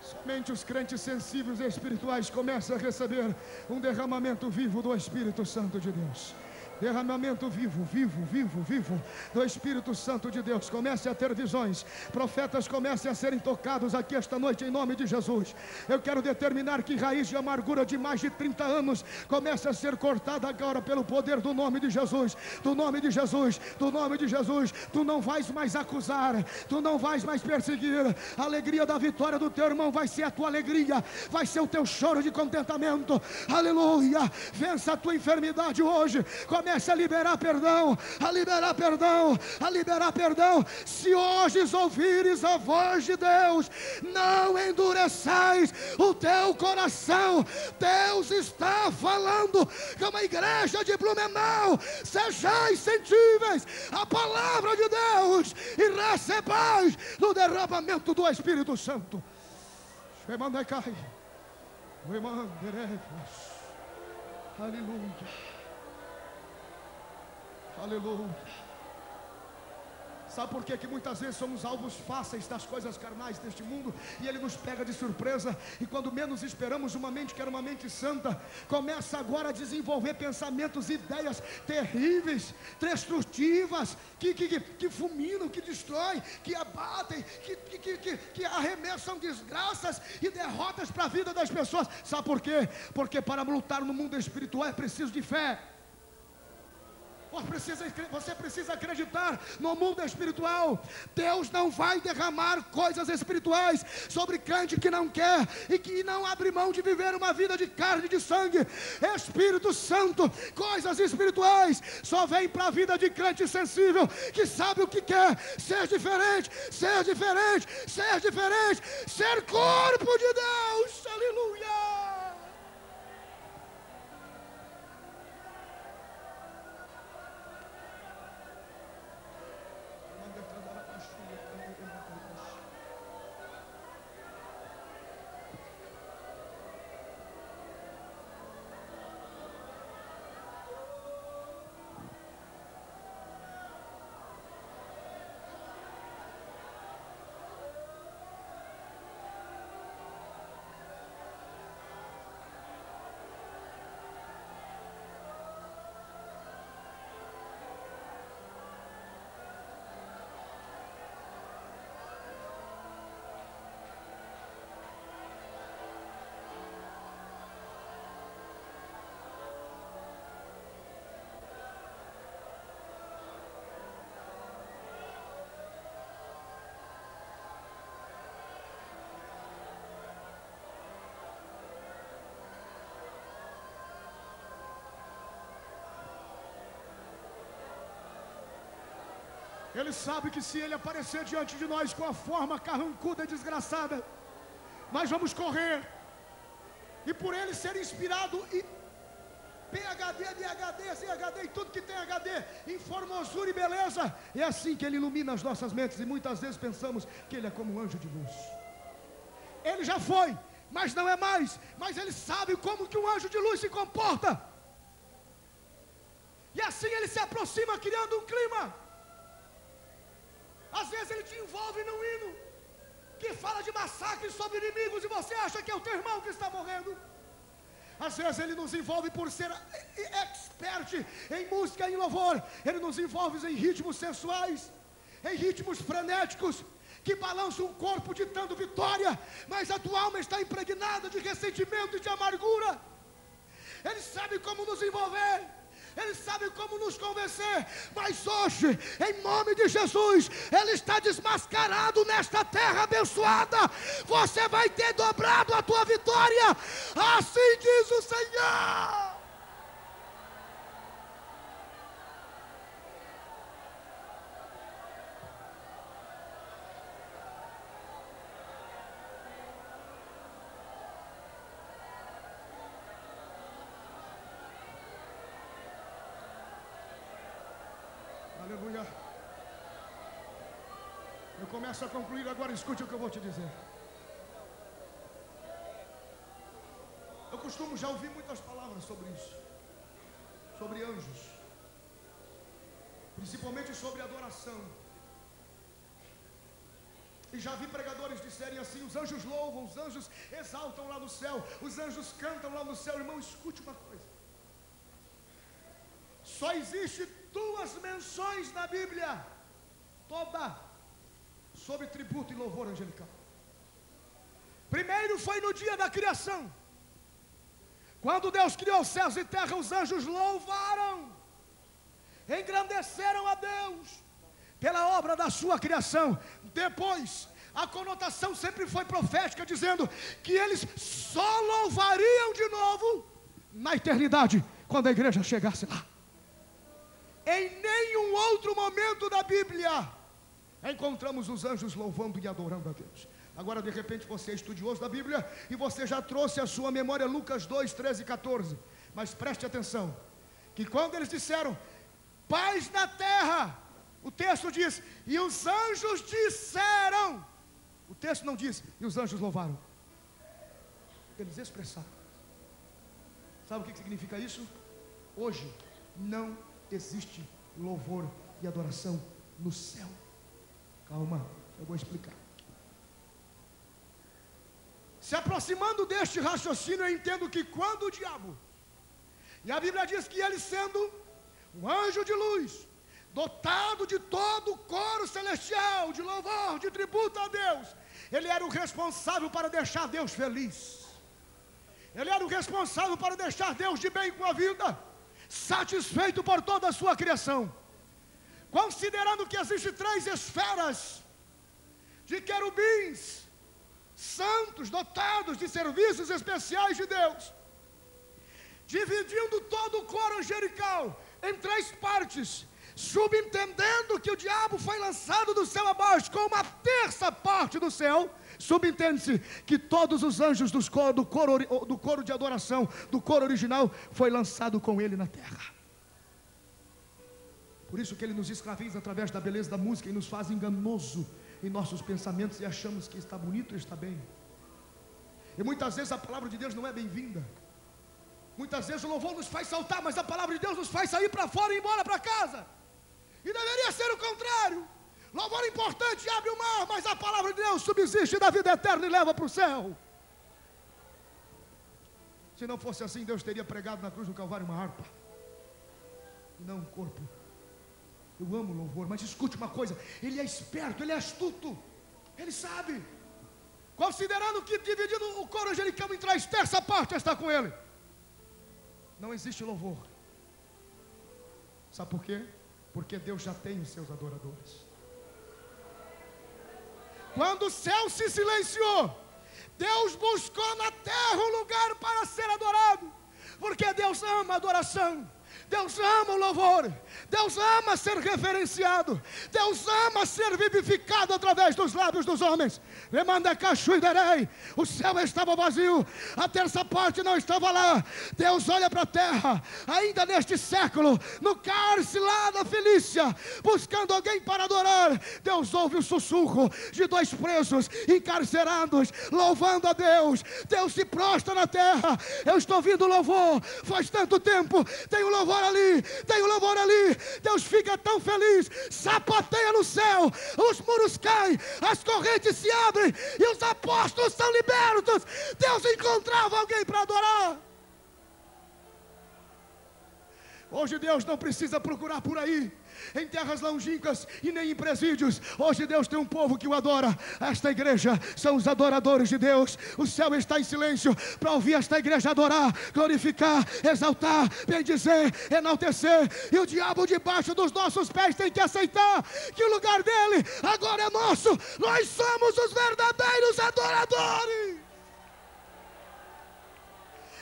Somente os crentes sensíveis e espirituais começam a receber um derramamento vivo do Espírito Santo de Deus. Derramamento vivo, vivo, vivo, vivo do Espírito Santo de Deus. Comece a ter visões. Profetas comecem a serem tocados aqui esta noite em nome de Jesus. Eu quero determinar que raiz de amargura de mais de 30 anos comece a ser cortada agora pelo poder do nome de Jesus. Do nome de Jesus, do nome de Jesus. Tu não vais mais acusar, tu não vais mais perseguir. A alegria da vitória do teu irmão vai ser a tua alegria, vai ser o teu choro de contentamento. Aleluia. Vença a tua enfermidade hoje. Comece a liberar perdão, a liberar perdão, a liberar perdão. Se hoje ouvires a voz de Deus, não endureçais o teu coração. Deus está falando com a igreja de Blumenau. Sejais sensíveis à palavra de Deus e recebais do derramamento do Espírito Santo. Aleluia. Aleluia. Sabe por que muitas vezes somos alvos fáceis das coisas carnais deste mundo e ele nos pega de surpresa, e quando menos esperamos, uma mente que era uma mente santa começa agora a desenvolver pensamentos, ideias terríveis, destrutivas, que fulminam, que destroem, que abatem, que arremessam desgraças e derrotas para a vida das pessoas. Sabe por quê? Porque para lutar no mundo espiritual é preciso de fé. Você precisa acreditar no mundo espiritual. Deus não vai derramar coisas espirituais sobre crente que não quer e que não abre mão de viver uma vida de carne e de sangue. Espírito Santo, coisas espirituais só vem para a vida de crente sensível, que sabe o que quer: ser diferente, ser diferente, ser diferente, ser corpo de Deus. Aleluia! Ele sabe que se Ele aparecer diante de nós com a forma carrancuda e desgraçada, nós vamos correr. E por Ele ser inspirado e PhD, DHD, ZHD e tudo que tem HD, em formosura e beleza, é assim que Ele ilumina as nossas mentes. E muitas vezes pensamos que Ele é como um anjo de luz. Ele já foi, mas não é mais. Mas Ele sabe como que um anjo de luz se comporta. E assim Ele se aproxima, criando um clima. Às vezes Ele te envolve num hino que fala de massacres sobre inimigos e você acha que é o teu irmão que está morrendo. Às vezes Ele nos envolve por ser expert em música e em louvor. Ele nos envolve em ritmos sensuais, em ritmos frenéticos, que balançam o corpo ditando vitória, mas a tua alma está impregnada de ressentimento e de amargura. Ele sabe como nos envolver, Ele sabe como nos convencer, mas hoje, em nome de Jesus, Ele está desmascarado nesta terra abençoada. Você vai ter dobrado a tua vitória, assim diz o Senhor. Aleluia. Eu começo a concluir agora, escute o que eu vou te dizer. Eu costumo já ouvir muitas palavras sobre isso, sobre anjos, principalmente sobre adoração. E já vi pregadores disserem assim: os anjos louvam, os anjos exaltam lá no céu, os anjos cantam lá no céu. Irmão, escute uma coisa: só existe duas menções na Bíblia toda sobre tributo e louvor angelical. Primeiro foi no dia da criação. Quando Deus criou os céus e terra, os anjos louvaram, engrandeceram a Deus pela obra da sua criação. Depois, a conotação sempre foi profética, dizendo que eles só louvariam de novo na eternidade, quando a igreja chegasse lá. Em nenhum outro momento da Bíblia encontramos os anjos louvando e adorando a Deus. Agora, de repente, você é estudioso da Bíblia e você já trouxe à sua memória Lucas 2, 13 e 14. Mas preste atenção, que quando eles disseram paz na terra, o texto diz, e os anjos disseram. O texto não diz, e os anjos louvaram. Eles expressaram. Sabe o que significa isso? Hoje não existe louvor e adoração no céu. Calma, eu vou explicar. Se aproximando deste raciocínio, eu entendo que quando o diabo, e a Bíblia diz que ele sendo um anjo de luz, dotado de todo o coro celestial, de louvor, de tributo a Deus, ele era o responsável para deixar Deus feliz. Ele era o responsável para deixar Deus de bem com a vida. satisfeito por toda a sua criação, considerando que existem 3 esferas de querubins santos, dotados de serviços especiais de Deus, dividindo todo o coro angelical em 3 partes, subentendendo que o diabo foi lançado do céu abaixo com uma terça parte do céu. Subentende-se que todos os anjos do coro de adoração, do coro original, foi lançado com ele na terra. Por isso que ele nos escraviza através da beleza da música e nos faz enganoso em nossos pensamentos e achamos que está bonito e está bem. E muitas vezes a palavra de Deus não é bem-vinda. Muitas vezes o louvor nos faz saltar, mas a palavra de Deus nos faz sair para fora e ir embora para casa. E deveria ser o contrário. Louvor importante abre o mar, mas a palavra de Deus subsiste da vida eterna e leva para o céu. Se não fosse assim, Deus teria pregado na cruz do Calvário uma harpa e não um corpo. Eu amo o louvor, mas escute uma coisa: ele é esperto, ele é astuto, ele sabe. Considerando que dividindo o coro angelical em 3 terça parte está com ele, não existe louvor. Sabe por quê? Porque Deus já tem os seus adoradores. Quando o céu se silenciou, Deus buscou na terra um lugar para ser adorado, porque Deus ama a adoração, Deus ama o louvor, Deus ama ser reverenciado, Deus ama ser vivificado através dos lábios dos homens. O céu estava vazio, a terça parte não estava lá. Deus olha para a terra, ainda neste século, no cárcere lá da Felícia, buscando alguém para adorar. Deus ouve o sussurro de 2 presos encarcerados, louvando a Deus. Deus se prostra na terra. Eu estou ouvindo louvor, faz tanto tempo, tem um louvor ali, tem um louvor ali. Deus fica tão feliz, sapateia no céu, os muros caem, as correntes se abrem e os apóstolos são libertos. Deus encontrava alguém para adorar. Hoje Deus não precisa procurar por aí, em terras longínquas e nem em presídios. Hoje Deus tem um povo que o adora. Esta igreja são os adoradores de Deus. O céu está em silêncio para ouvir esta igreja adorar, glorificar, exaltar, bendizer, enaltecer. E o diabo debaixo dos nossos pés tem que aceitar que o lugar dele agora é nosso. Nós somos os verdadeiros adoradores.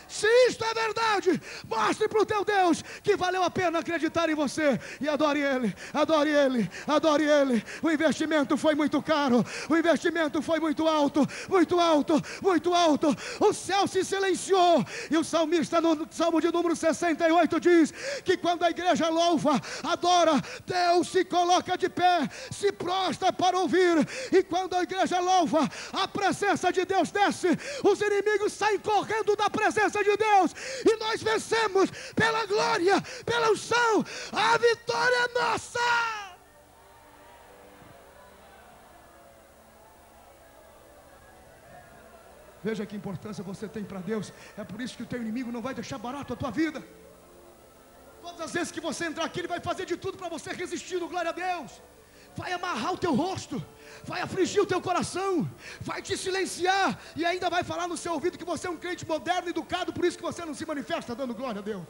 Se isto é verdade, mostre para o teu Deus que valeu a pena acreditar em você. E adore Ele, adore Ele, adore Ele. O investimento foi muito caro, o investimento foi muito alto, muito alto, muito alto. O céu se silenciou. E o salmista no Salmo de número 68 diz que quando a igreja louva, adora, Deus se coloca de pé, se prostra para ouvir. E quando a igreja louva, a presença de Deus desce. Os inimigos saem correndo da presença de Deus, e nós vencemos pela glória, pela unção. A vitória é nossa. Veja que importância você tem para Deus. É por isso que o teu inimigo não vai deixar barato a tua vida. Todas as vezes que você entrar aqui, ele vai fazer de tudo para você resistir, no glória a Deus. Vai amarrar o teu rosto, vai afligir o teu coração, vai te silenciar e ainda vai falar no seu ouvido que você é um crente moderno, educado, por isso que você não se manifesta dando glória a Deus.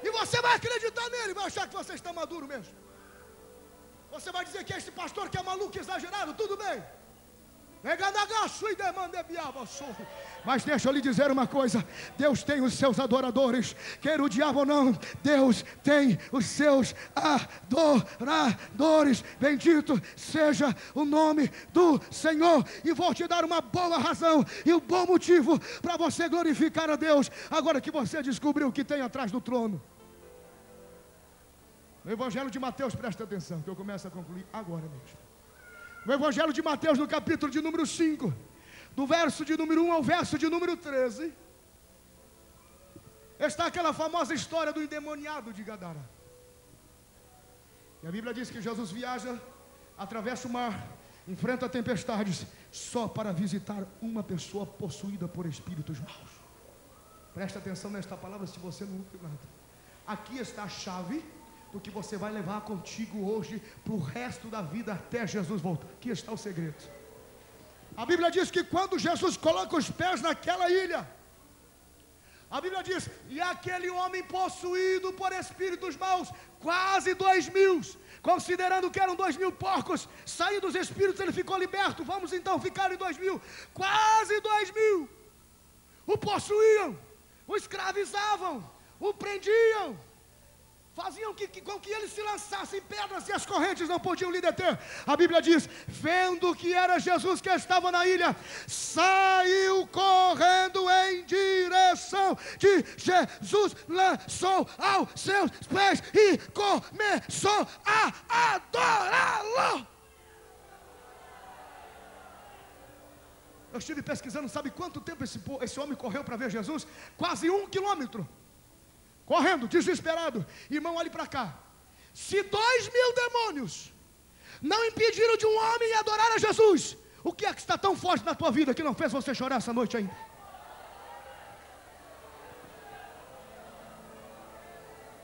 E você vai acreditar nele, vai achar que você está maduro mesmo. Você vai dizer que é esse pastor que é maluco, exagerado, tudo bem. Mas deixa eu lhe dizer uma coisa: Deus tem os seus adoradores, quer o diabo ou não, Deus tem os seus adoradores. Bendito seja o nome do Senhor. E vou te dar uma boa razão e um bom motivo para você glorificar a Deus, agora que você descobriu o que tem atrás do trono. No Evangelho de Mateus, presta atenção, que eu começo a concluir agora mesmo. No Evangelho de Mateus, no capítulo de número 5, do verso de número 1 ao verso de número 13, está aquela famosa história do endemoniado de Gadara. E a Bíblia diz que Jesus viaja, atravessa o mar, enfrenta tempestades, só para visitar uma pessoa possuída por espíritos maus. Presta atenção nesta palavra, se você não ouviu nada. Aqui está a chave do que você vai levar contigo hoje para o resto da vida até Jesus voltar. Aqui está o segredo. A Bíblia diz que quando Jesus coloca os pés naquela ilha, A Bíblia diz: e aquele homem possuído por espíritos maus, quase 2.000, considerando que eram 2.000 porcos, saindo dos espíritos, ele ficou liberto. Vamos então ficar em 2.000, quase 2.000, o possuíam, o escravizavam, o prendiam, faziam com que ele se lançasse em pedras e as correntes não podiam lhe deter. A Bíblia diz: vendo que era Jesus que estava na ilha, saiu correndo em direção de Jesus, lançou aos seus pés e começou a adorá-lo. Eu estive pesquisando, sabe quanto tempo esse homem correu para ver Jesus? Quase 1 quilômetro. Correndo, desesperado. Irmão, olhe para cá. Se 2.000 demônios não impediram de um homem adorar a Jesus, o que é que está tão forte na tua vida que não fez você chorar essa noite ainda?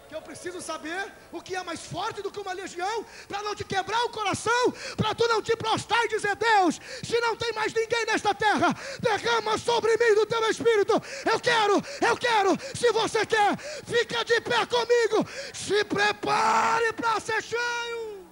Que eu preciso saber o que é mais forte do que uma legião, para não te quebrar o coração, para tu não te prostrar e dizer: Deus, se não tem mais ninguém nesta terra, derrama sobre mim do teu Espírito. Eu quero, se você quer, fica de pé comigo, se prepare para ser cheio.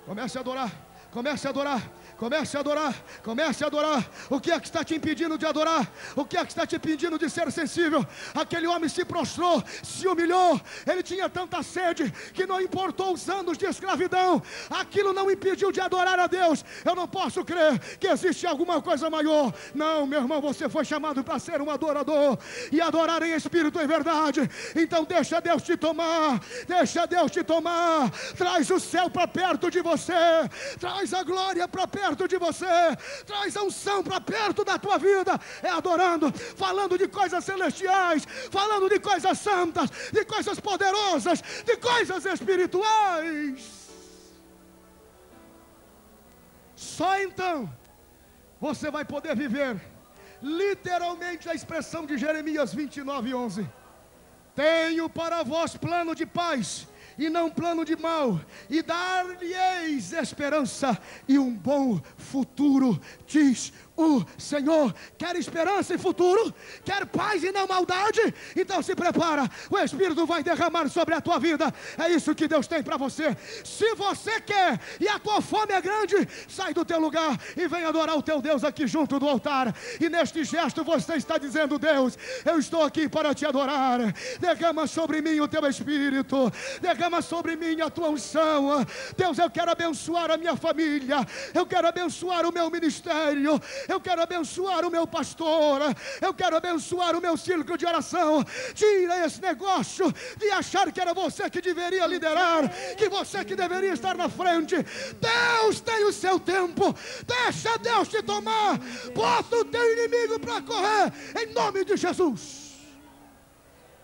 Comece a adorar, comece a adorar. Comece a adorar, comece a adorar. O que é que está te impedindo de adorar? O que é que está te impedindo de ser sensível? Aquele homem se prostrou, se humilhou. Ele tinha tanta sede que não importou os anos de escravidão. Aquilo não impediu de adorar a Deus. Eu não posso crer que existe alguma coisa maior. Não, meu irmão, você foi chamado para ser um adorador e adorar em espírito e verdade. Então deixa Deus te tomar, deixa Deus te tomar. Traz o céu para perto de você, traz a glória para perto de você, traz a unção para perto da tua vida. É adorando, falando de coisas celestiais, falando de coisas santas, de coisas poderosas, de coisas espirituais. Só então você vai poder viver literalmente a expressão de Jeremias 29:11. Tenho para vós plano de paz e não plano de mal, e dar-lhe-eis esperança e um bom futuro, diz o Senhor. Quer esperança e futuro? Quer paz e não maldade? Então se prepara, o Espírito vai derramar sobre a tua vida. É isso que Deus tem para você. Se você quer e a tua fome é grande, sai do teu lugar e vem adorar o teu Deus aqui junto do altar. E neste gesto você está dizendo: Deus, eu estou aqui para te adorar. Derrama sobre mim o teu Espírito, derrama sobre mim a tua unção. Deus, eu quero abençoar a minha família, eu quero abençoar o meu ministério, eu quero abençoar o meu pastor, eu quero abençoar o meu círculo de oração. Tira esse negócio de achar que era você que deveria liderar, que você que deveria estar na frente. Deus tem o seu tempo, deixa Deus te tomar. Bota o teu inimigo para correr, em nome de Jesus.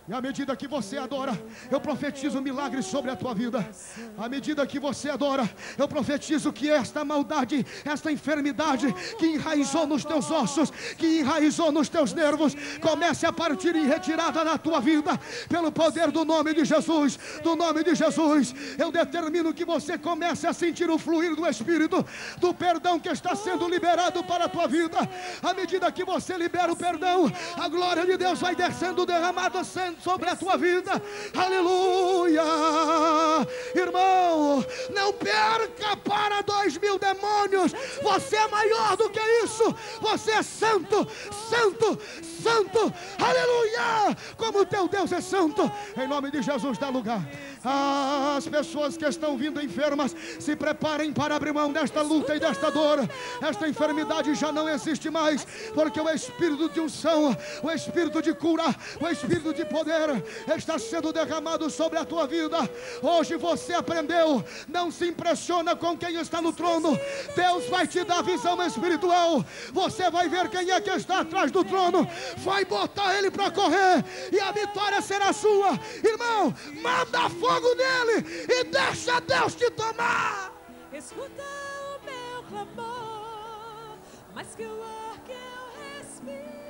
E à medida que você adora, eu profetizo milagres sobre a tua vida. À medida que você adora, eu profetizo que esta maldade, esta enfermidade que enraizou nos teus ossos, que enraizou nos teus nervos, comece a partir em retirada da tua vida, pelo poder do nome de Jesus. Do nome de Jesus, eu determino que você comece a sentir o fluir do Espírito, do perdão que está sendo liberado para a tua vida. À medida que você libera o perdão, a glória de Deus vai descendo, derramada sobre a tua vida. Aleluia. Irmão, não perca para 2.000 demônios. Você é maior do que isso. Você é santo, santo, santo. Aleluia. Como o teu Deus é santo. Em nome de Jesus, dá lugar. As pessoas que estão vindo enfermas, se preparem para abrir mão desta luta e desta dor. Esta enfermidade já não existe mais, porque o Espírito de unção, o Espírito de cura, o Espírito de poder está sendo derramado sobre a tua vida. Hoje você aprendeu, não se impressiona com quem está no trono. Deus vai te dar visão espiritual. Você vai ver quem é que está atrás do trono, vai botar ele para correr e a vitória será sua. Irmão, manda fogo nele e deixa Deus te tomar. Escuta o meu clamor, mas que o ar que eu respiro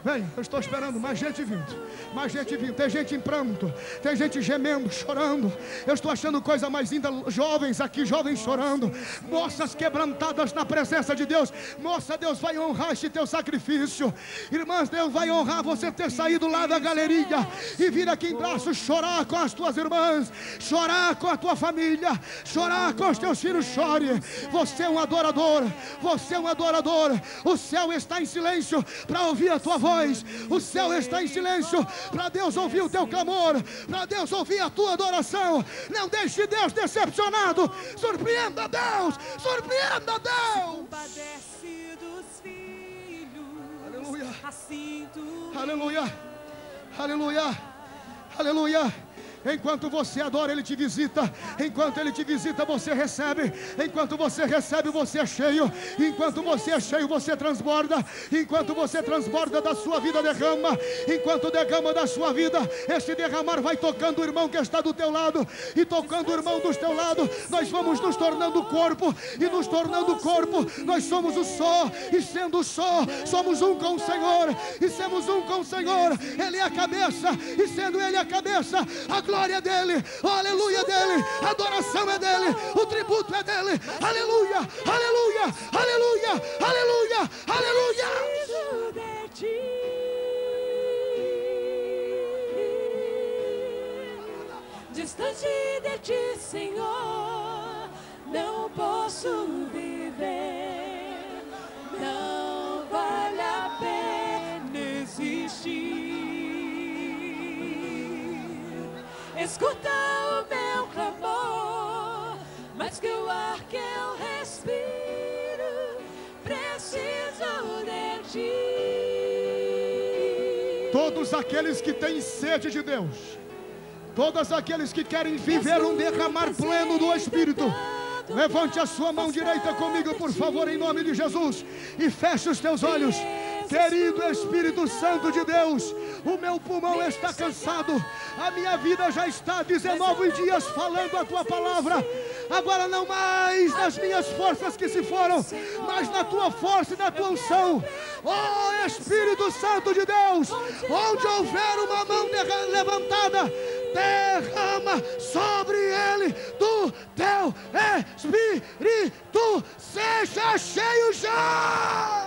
Vem, eu estou esperando mais gente vindo. Mais gente vindo, tem gente em pranto, tem gente gemendo, chorando. Eu estou achando coisa mais linda. Jovens aqui, jovens chorando, moças quebrantadas na presença de Deus. Moça, Deus vai honrar este teu sacrifício. Irmãs, Deus vai honrar você ter saído lá da galeria e vir aqui em braços chorar com as tuas irmãs, chorar com a tua família, chorar com os teus filhos. Chore. Você é um adorador, você é um adorador. O céu está em silêncio para ouvir a tua voz. O céu está em silêncio para Deus ouvir o teu clamor, para Deus ouvir a tua adoração. Não deixe Deus decepcionado. Surpreenda Deus, surpreenda Deus. Compadece dos filhos. Aleluia. Assim tu Aleluia, aleluia, aleluia. Enquanto você adora, Ele te visita. Enquanto Ele te visita, você recebe. Enquanto você recebe, você é cheio. Enquanto você é cheio, você transborda. Enquanto você transborda, da sua vida derrama. Enquanto derrama da sua vida, este derramar vai tocando o irmão que está do teu lado e tocando o irmão do teu lado. Nós vamos nos tornando corpo, e nos tornando corpo, nós somos o só, e sendo só, somos um com o Senhor, e semos um com o Senhor. Ele é a cabeça, e sendo Ele a cabeça, a glória é dele, o aleluia é dele, a adoração é dele, o tributo é dele. Aleluia, aleluia, aleluia, aleluia, aleluia. preciso de ti. Distante de ti, Senhor, não posso viver. Não vale a pena existir. Escuta o meu clamor, mais que o ar que eu respiro, preciso de ti. Todos aqueles que têm sede de Deus, todos aqueles que querem viver um derramar pleno do Espírito, levante a sua mão direita comigo, por favor, em nome de Jesus, e feche os teus olhos. Querido Espírito Santo de Deus, o meu pulmão está cansado, a minha vida já está 19 dias falando a tua palavra. Agora não mais nas minhas forças que se foram, mas na tua força e na tua unção. Oh Espírito Santo de Deus, onde houver uma mão levantada, derrama sobre ele do teu Espírito. Seja cheio já.